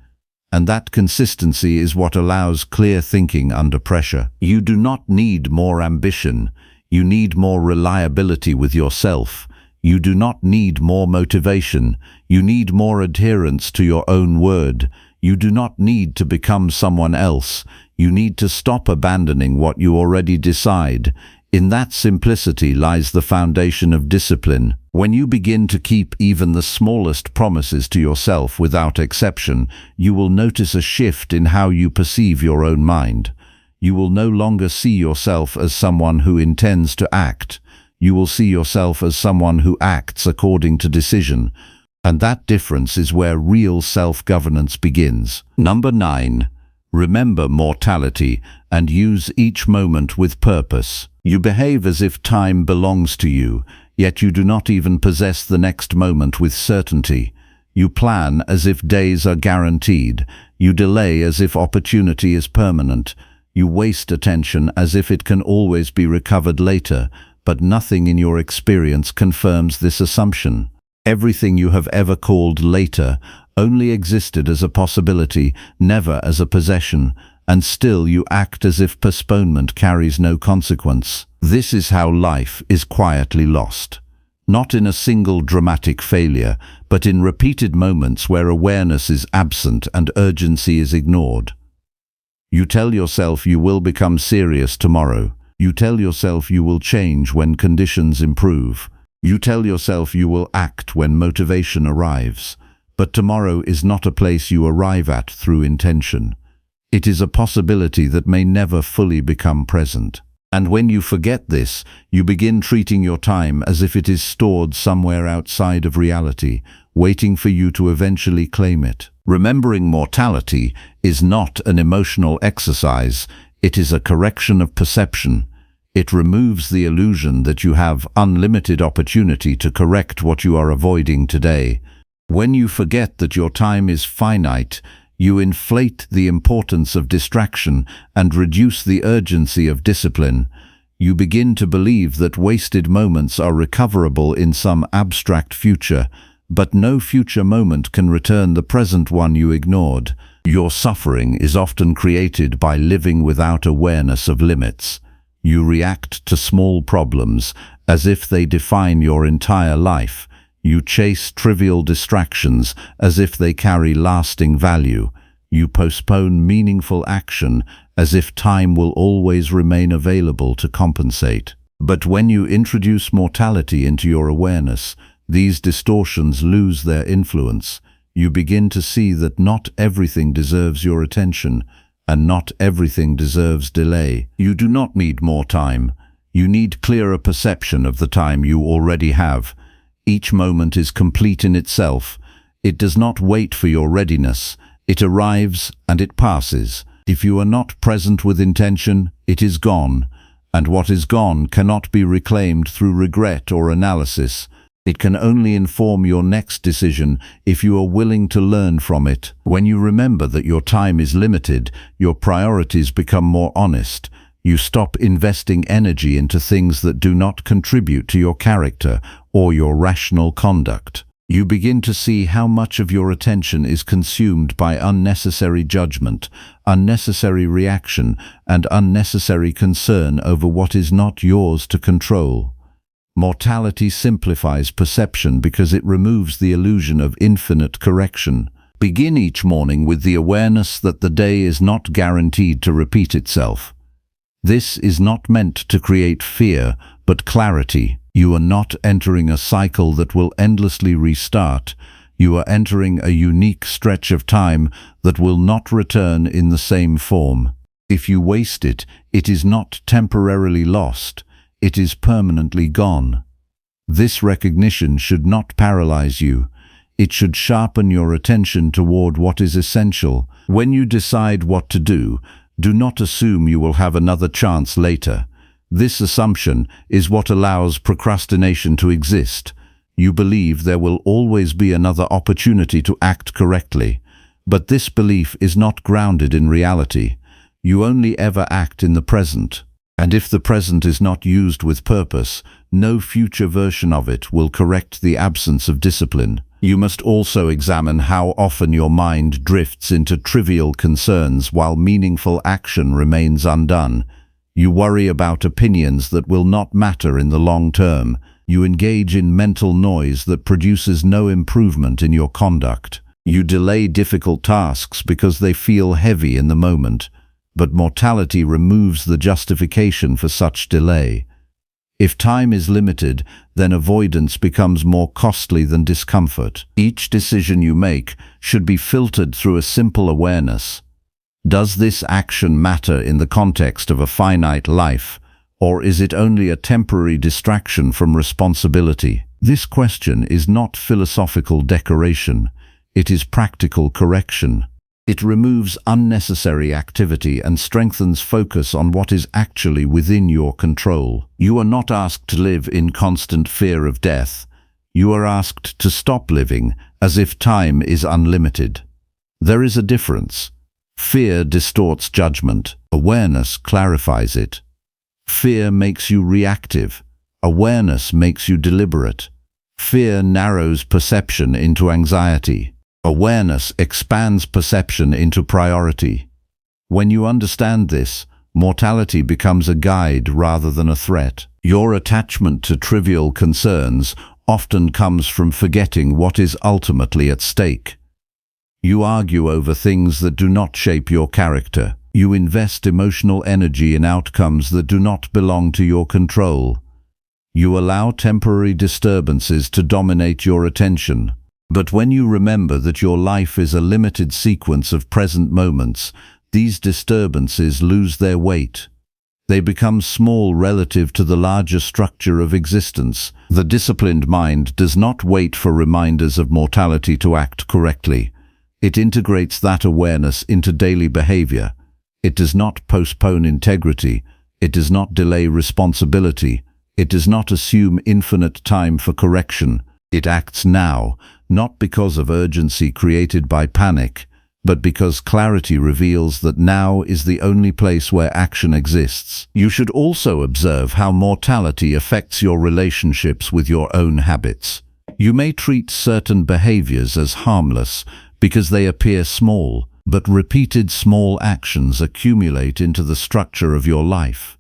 And that consistency is what allows clear thinking under pressure. You do not need more ambition. You need more reliability with yourself. You do not need more motivation. You need more adherence to your own word. You do not need to become someone else. You need to stop abandoning what you already decide. In that simplicity lies the foundation of discipline. When you begin to keep even the smallest promises to yourself without exception, you will notice a shift in how you perceive your own mind. You will no longer see yourself as someone who intends to act. You will see yourself as someone who acts according to decision. And that difference is where real self-governance begins. Number 9. Remember mortality and use each moment with purpose. You behave as if time belongs to you, yet you do not even possess the next moment with certainty. You plan as if days are guaranteed. You delay as if opportunity is permanent. You waste attention as if it can always be recovered later, but nothing in your experience confirms this assumption. Everything you have ever called later only existed as a possibility, never as a possession, and still you act as if postponement carries no consequence. This is how life is quietly lost. Not in a single dramatic failure, but in repeated moments where awareness is absent and urgency is ignored. You tell yourself you will become serious tomorrow. You tell yourself you will change when conditions improve. You tell yourself you will act when motivation arrives. But tomorrow is not a place you arrive at through intention. It is a possibility that may never fully become present. And when you forget this, you begin treating your time as if it is stored somewhere outside of reality, waiting for you to eventually claim it. Remembering mortality is not an emotional exercise, it is a correction of perception. It removes the illusion that you have unlimited opportunity to correct what you are avoiding today. When you forget that your time is finite, you inflate the importance of distraction and reduce the urgency of discipline. You begin to believe that wasted moments are recoverable in some abstract future, but no future moment can return the present one you ignored. Your suffering is often created by living without awareness of limits. You react to small problems as if they define your entire life. You chase trivial distractions as if they carry lasting value. You postpone meaningful action as if time will always remain available to compensate. But when you introduce mortality into your awareness, these distortions lose their influence. You begin to see that not everything deserves your attention, and not everything deserves delay. You do not need more time. You need clearer perception of the time you already have. Each moment is complete in itself. It does not wait for your readiness. It arrives and it passes. If you are not present with intention, it is gone. And what is gone cannot be reclaimed through regret or analysis. It can only inform your next decision if you are willing to learn from it. When you remember that your time is limited, your priorities become more honest. You stop investing energy into things that do not contribute to your character or your rational conduct. You begin to see how much of your attention is consumed by unnecessary judgment, unnecessary reaction, and unnecessary concern over what is not yours to control. Mortality simplifies perception because it removes the illusion of infinite correction. Begin each morning with the awareness that the day is not guaranteed to repeat itself. This is not meant to create fear, but clarity. You are not entering a cycle that will endlessly restart. You are entering a unique stretch of time that will not return in the same form. If you waste it, it is not temporarily lost. It is permanently gone. This recognition should not paralyze you. It should sharpen your attention toward what is essential. When you decide what to do, do not assume you will have another chance later. This assumption is what allows procrastination to exist. You believe there will always be another opportunity to act correctly. But this belief is not grounded in reality. You only ever act in the present. And if the present is not used with purpose, no future version of it will correct the absence of discipline. You must also examine how often your mind drifts into trivial concerns while meaningful action remains undone. You worry about opinions that will not matter in the long term. You engage in mental noise that produces no improvement in your conduct. You delay difficult tasks because they feel heavy in the moment, but mortality removes the justification for such delay. If time is limited, then avoidance becomes more costly than discomfort. Each decision you make should be filtered through a simple awareness. Does this action matter in the context of a finite life, or is it only a temporary distraction from responsibility? This question is not philosophical decoration. It is practical correction. It removes unnecessary activity and strengthens focus on what is actually within your control. You are not asked to live in constant fear of death. You are asked to stop living as if time is unlimited. There is a difference. Fear distorts judgment. Awareness clarifies it. Fear makes you reactive. Awareness makes you deliberate. Fear narrows perception into anxiety. Awareness expands perception into priority. When you understand this, mortality becomes a guide rather than a threat. Your attachment to trivial concerns often comes from forgetting what is ultimately at stake. You argue over things that do not shape your character. You invest emotional energy in outcomes that do not belong to your control. You allow temporary disturbances to dominate your attention. But when you remember that your life is a limited sequence of present moments, these disturbances lose their weight. They become small relative to the larger structure of existence. The disciplined mind does not wait for reminders of mortality to act correctly. It integrates that awareness into daily behavior. It does not postpone integrity. It does not delay responsibility. It does not assume infinite time for correction. It acts now, not because of urgency created by panic, but because clarity reveals that now is the only place where action exists. You should also observe how mortality affects your relationships with your own habits. You may treat certain behaviors as harmless because they appear small, but repeated small actions accumulate into the structure of your life.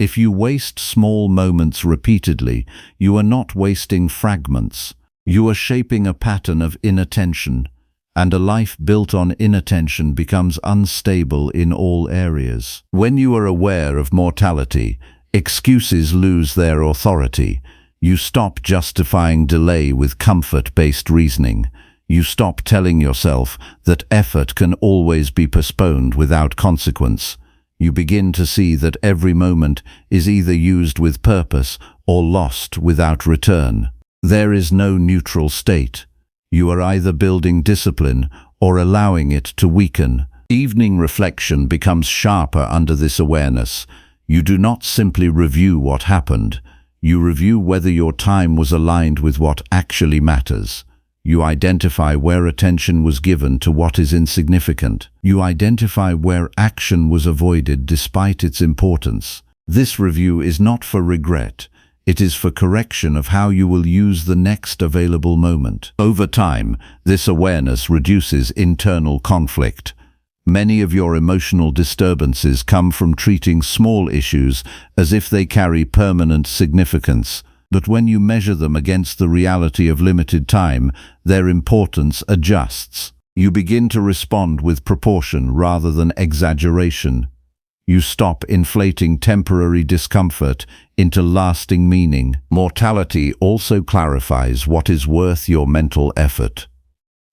If you waste small moments repeatedly, you are not wasting fragments. You are shaping a pattern of inattention, and a life built on inattention becomes unstable in all areas. When you are aware of mortality, excuses lose their authority. You stop justifying delay with comfort-based reasoning. You stop telling yourself that effort can always be postponed without consequence. You begin to see that every moment is either used with purpose or lost without return. There is no neutral state. You are either building discipline or allowing it to weaken. Evening reflection becomes sharper under this awareness. You do not simply review what happened. You review whether your time was aligned with what actually matters. You identify where attention was given to what is insignificant. You identify where action was avoided despite its importance. This review is not for regret. It is for correction of how you will use the next available moment. Over time, this awareness reduces internal conflict. Many of your emotional disturbances come from treating small issues as if they carry permanent significance. But when you measure them against the reality of limited time, their importance adjusts. You begin to respond with proportion rather than exaggeration. You stop inflating temporary discomfort into lasting meaning. Mortality also clarifies what is worth your mental effort.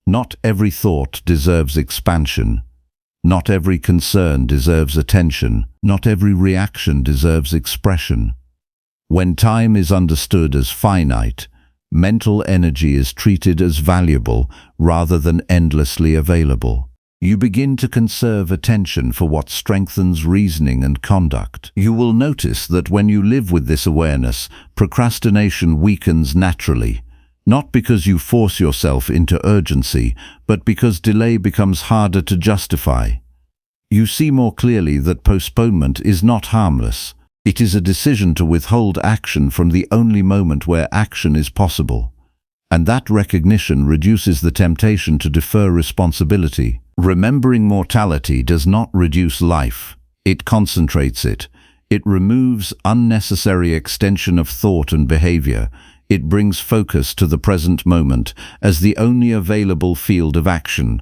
Not every thought deserves expansion. Not every concern deserves attention. Not every reaction deserves expression. When time is understood as finite, Mental energy is treated as valuable rather than endlessly available. You begin to conserve attention for what strengthens reasoning and conduct. You will notice that when you live with this awareness, procrastination weakens naturally, not because you force yourself into urgency, but because delay becomes harder to justify. You see more clearly that postponement is not harmless. It is a decision to withhold action from the only moment where action is possible. And that recognition reduces the temptation to defer responsibility. Remembering mortality does not reduce life. It concentrates it. It removes unnecessary extension of thought and behavior. It brings focus to the present moment as the only available field of action.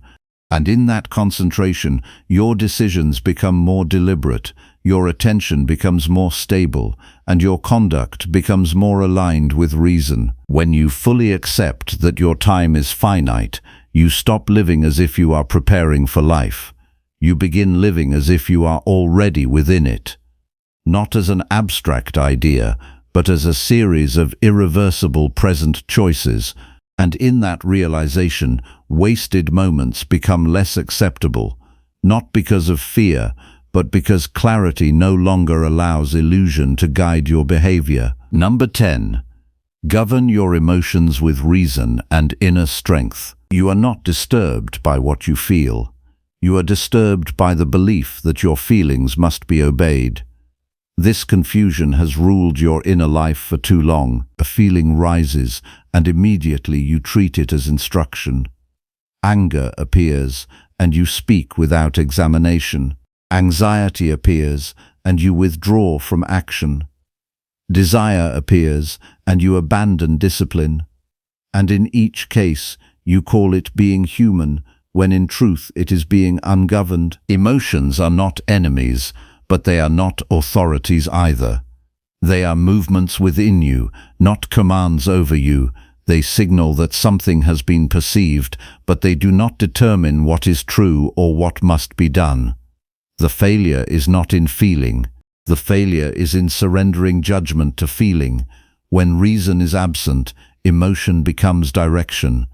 And in that concentration, your decisions become more deliberate, your attention becomes more stable, and your conduct becomes more aligned with reason. When you fully accept that your time is finite, you stop living as if you are preparing for life. You begin living as if you are already within it. Not as an abstract idea, but as a series of irreversible present choices. And in that realization, wasted moments become less acceptable, not because of fear, but because clarity no longer allows illusion to guide your behavior. Number 10. Govern your emotions with reason and inner strength. You are not disturbed by what you feel. You are disturbed by the belief that your feelings must be obeyed. This confusion has ruled your inner life for too long. A feeling rises, and immediately you treat it as instruction. Anger appears, and you speak without examination. Anxiety appears, and you withdraw from action. Desire appears, and you abandon discipline. And in each case, you call it being human, when in truth it is being ungoverned. Emotions are not enemies, but they are not authorities either. They are movements within you, not commands over you. They signal that something has been perceived, but they do not determine what is true or what must be done. The failure is not in feeling. The failure is in surrendering judgment to feeling. When reason is absent, emotion becomes direction.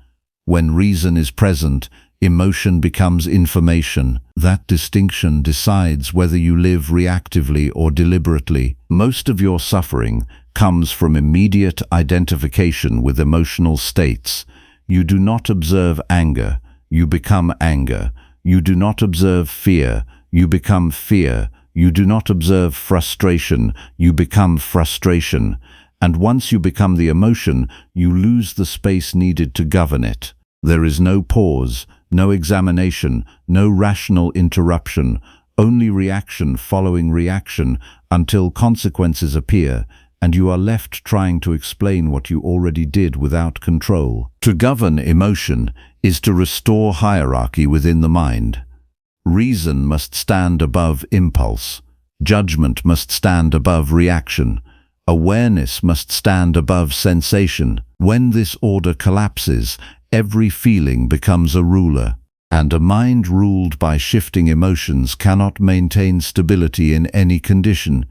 When reason is present, emotion becomes information. That distinction decides whether you live reactively or deliberately. Most of your suffering comes from immediate identification with emotional states. You do not observe anger, you become anger. You do not observe fear, you become fear. You do not observe frustration, you become frustration. And once you become the emotion, you lose the space needed to govern it. There is no pause, no examination, no rational interruption, only reaction following reaction until consequences appear, and you are left trying to explain what you already did without control. To govern emotion is to restore hierarchy within the mind. Reason must stand above impulse. Judgment must stand above reaction. Awareness must stand above sensation. When this order collapses, every feeling becomes a ruler. And a mind ruled by shifting emotions cannot maintain stability in any condition.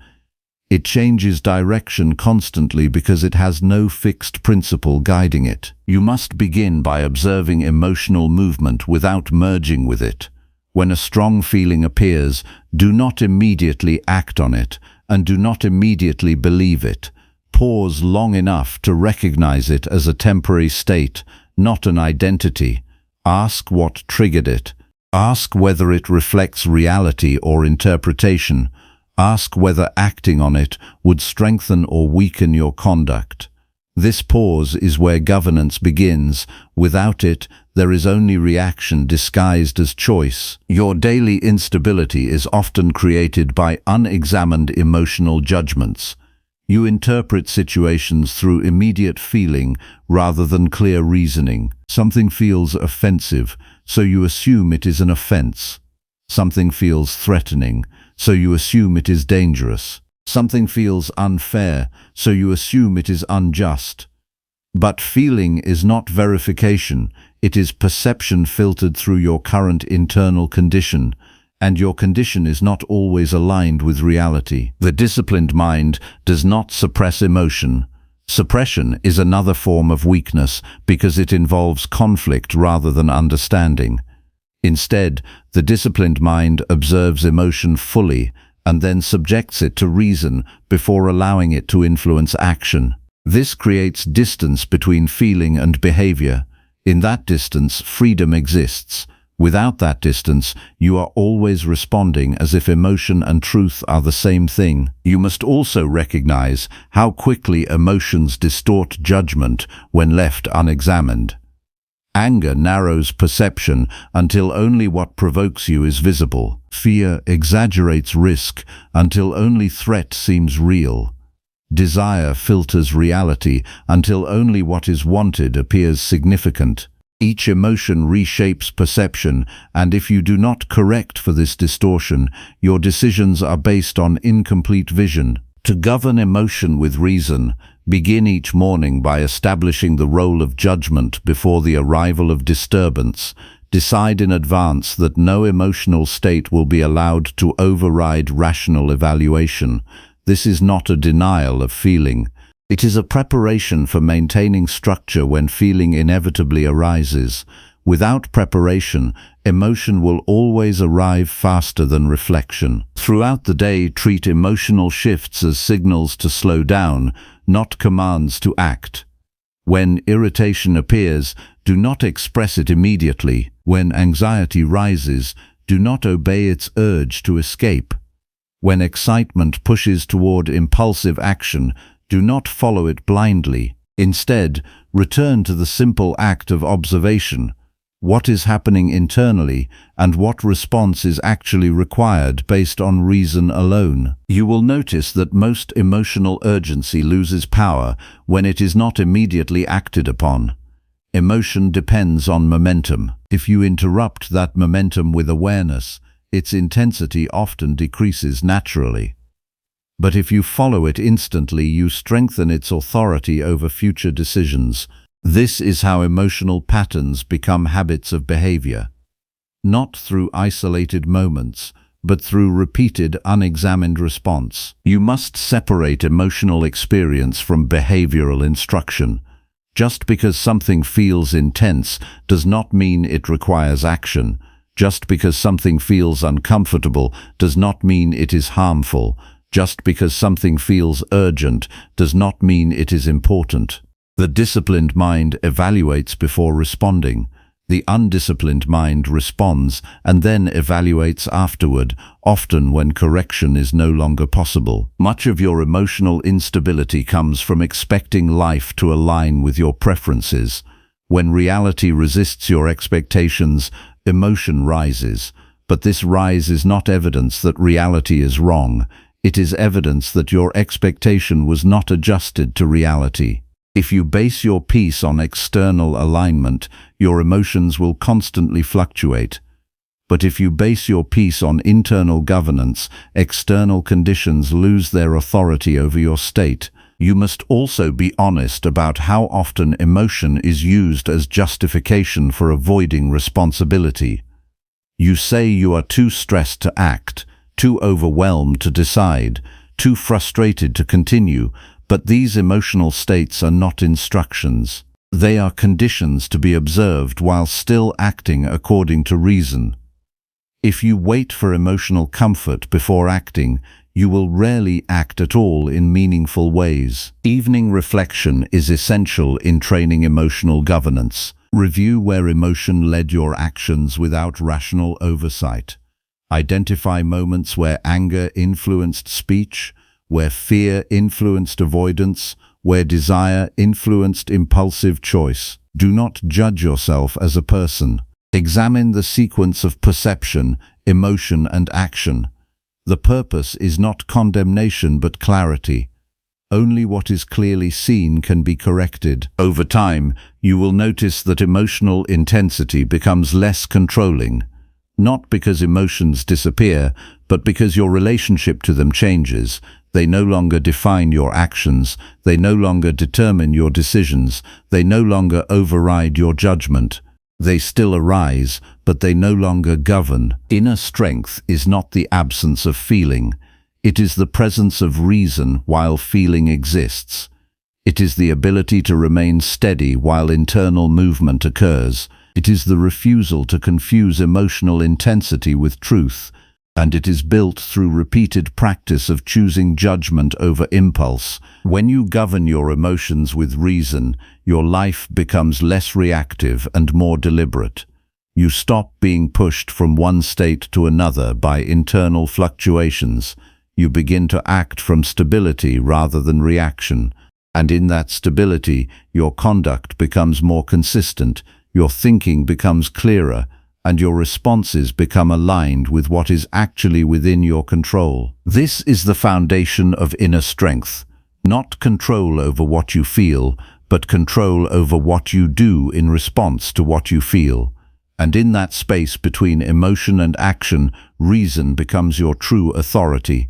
It changes direction constantly because it has no fixed principle guiding it. You must begin by observing emotional movement without merging with it. When a strong feeling appears, do not immediately act on it, and do not immediately believe it. Pause long enough to recognize it as a temporary state, not an identity. Ask what triggered it. Ask whether it reflects reality or interpretation. Ask whether acting on it would strengthen or weaken your conduct. This pause is where governance begins. Without it, there is only reaction disguised as choice. Your daily instability is often created by unexamined emotional judgments. You interpret situations through immediate feeling rather than clear reasoning. Something feels offensive, so you assume it is an offense. Something feels threatening, so you assume it is dangerous. Something feels unfair, so you assume it is unjust. But feeling is not verification, it is perception filtered through your current internal condition, and your condition is not always aligned with reality. The disciplined mind does not suppress emotion. Suppression is another form of weakness because it involves conflict rather than understanding. Instead, the disciplined mind observes emotion fully and then subjects it to reason before allowing it to influence action. This creates distance between feeling and behavior. In that distance, freedom exists. Without that distance, you are always responding as if emotion and truth are the same thing. You must also recognize how quickly emotions distort judgment when left unexamined. Anger narrows perception until only what provokes you is visible. Fear exaggerates risk until only threat seems real. Desire filters reality until only what is wanted appears significant. Each emotion reshapes perception, and if you do not correct for this distortion, your decisions are based on incomplete vision. To govern emotion with reason, begin each morning by establishing the role of judgment before the arrival of disturbance. Decide in advance that no emotional state will be allowed to override rational evaluation. This is not a denial of feeling. It is a preparation for maintaining structure when feeling inevitably arises. Without preparation, emotion will always arrive faster than reflection. Throughout the day, treat emotional shifts as signals to slow down, not commands to act. When irritation appears, do not express it immediately. When anxiety rises, do not obey its urge to escape. When excitement pushes toward impulsive action, do not follow it blindly. Instead, return to the simple act of observation. What is happening internally and what response is actually required based on reason alone. You will notice that most emotional urgency loses power when it is not immediately acted upon. Emotion depends on momentum. If you interrupt that momentum with awareness, its intensity often decreases naturally. But if you follow it instantly, you strengthen its authority over future decisions. This is how emotional patterns become habits of behavior. Not through isolated moments, but through repeated, unexamined response. You must separate emotional experience from behavioral instruction. Just because something feels intense does not mean it requires action. Just because something feels uncomfortable does not mean it is harmful. Just because something feels urgent does not mean it is important. The disciplined mind evaluates before responding. The undisciplined mind responds and then evaluates afterward, often when correction is no longer possible. Much of your emotional instability comes from expecting life to align with your preferences. When reality resists your expectations, emotion rises. But this rise is not evidence that reality is wrong. It is evidence that your expectation was not adjusted to reality. If you base your peace on external alignment, your emotions will constantly fluctuate. But if you base your peace on internal governance, external conditions lose their authority over your state. You must also be honest about how often emotion is used as justification for avoiding responsibility. You say you are too stressed to act, too overwhelmed to decide, too frustrated to continue, but these emotional states are not instructions. They are conditions to be observed while still acting according to reason. If you wait for emotional comfort before acting, you will rarely act at all in meaningful ways. Evening reflection is essential in training emotional governance. Review where emotion led your actions without rational oversight. Identify moments where anger influenced speech, where fear influenced avoidance, where desire influenced impulsive choice. Do not judge yourself as a person. Examine the sequence of perception, emotion, and action. The purpose is not condemnation but clarity. Only what is clearly seen can be corrected. Over time, you will notice that emotional intensity becomes less controlling. Not because emotions disappear, but because your relationship to them changes. They no longer define your actions. They no longer determine your decisions. They no longer override your judgment. They still arise, but they no longer govern. Inner strength is not the absence of feeling. It is the presence of reason while feeling exists. It is the ability to remain steady while internal movement occurs. It is the refusal to confuse emotional intensity with truth, and it is built through repeated practice of choosing judgment over impulse. When you govern your emotions with reason, your life becomes less reactive and more deliberate. You stop being pushed from one state to another by internal fluctuations. You begin to act from stability rather than reaction. And in that stability, your conduct becomes more consistent, your thinking becomes clearer, and your responses become aligned with what is actually within your control. This is the foundation of inner strength. Not control over what you feel, but control over what you do in response to what you feel. And in that space between emotion and action, reason becomes your true authority.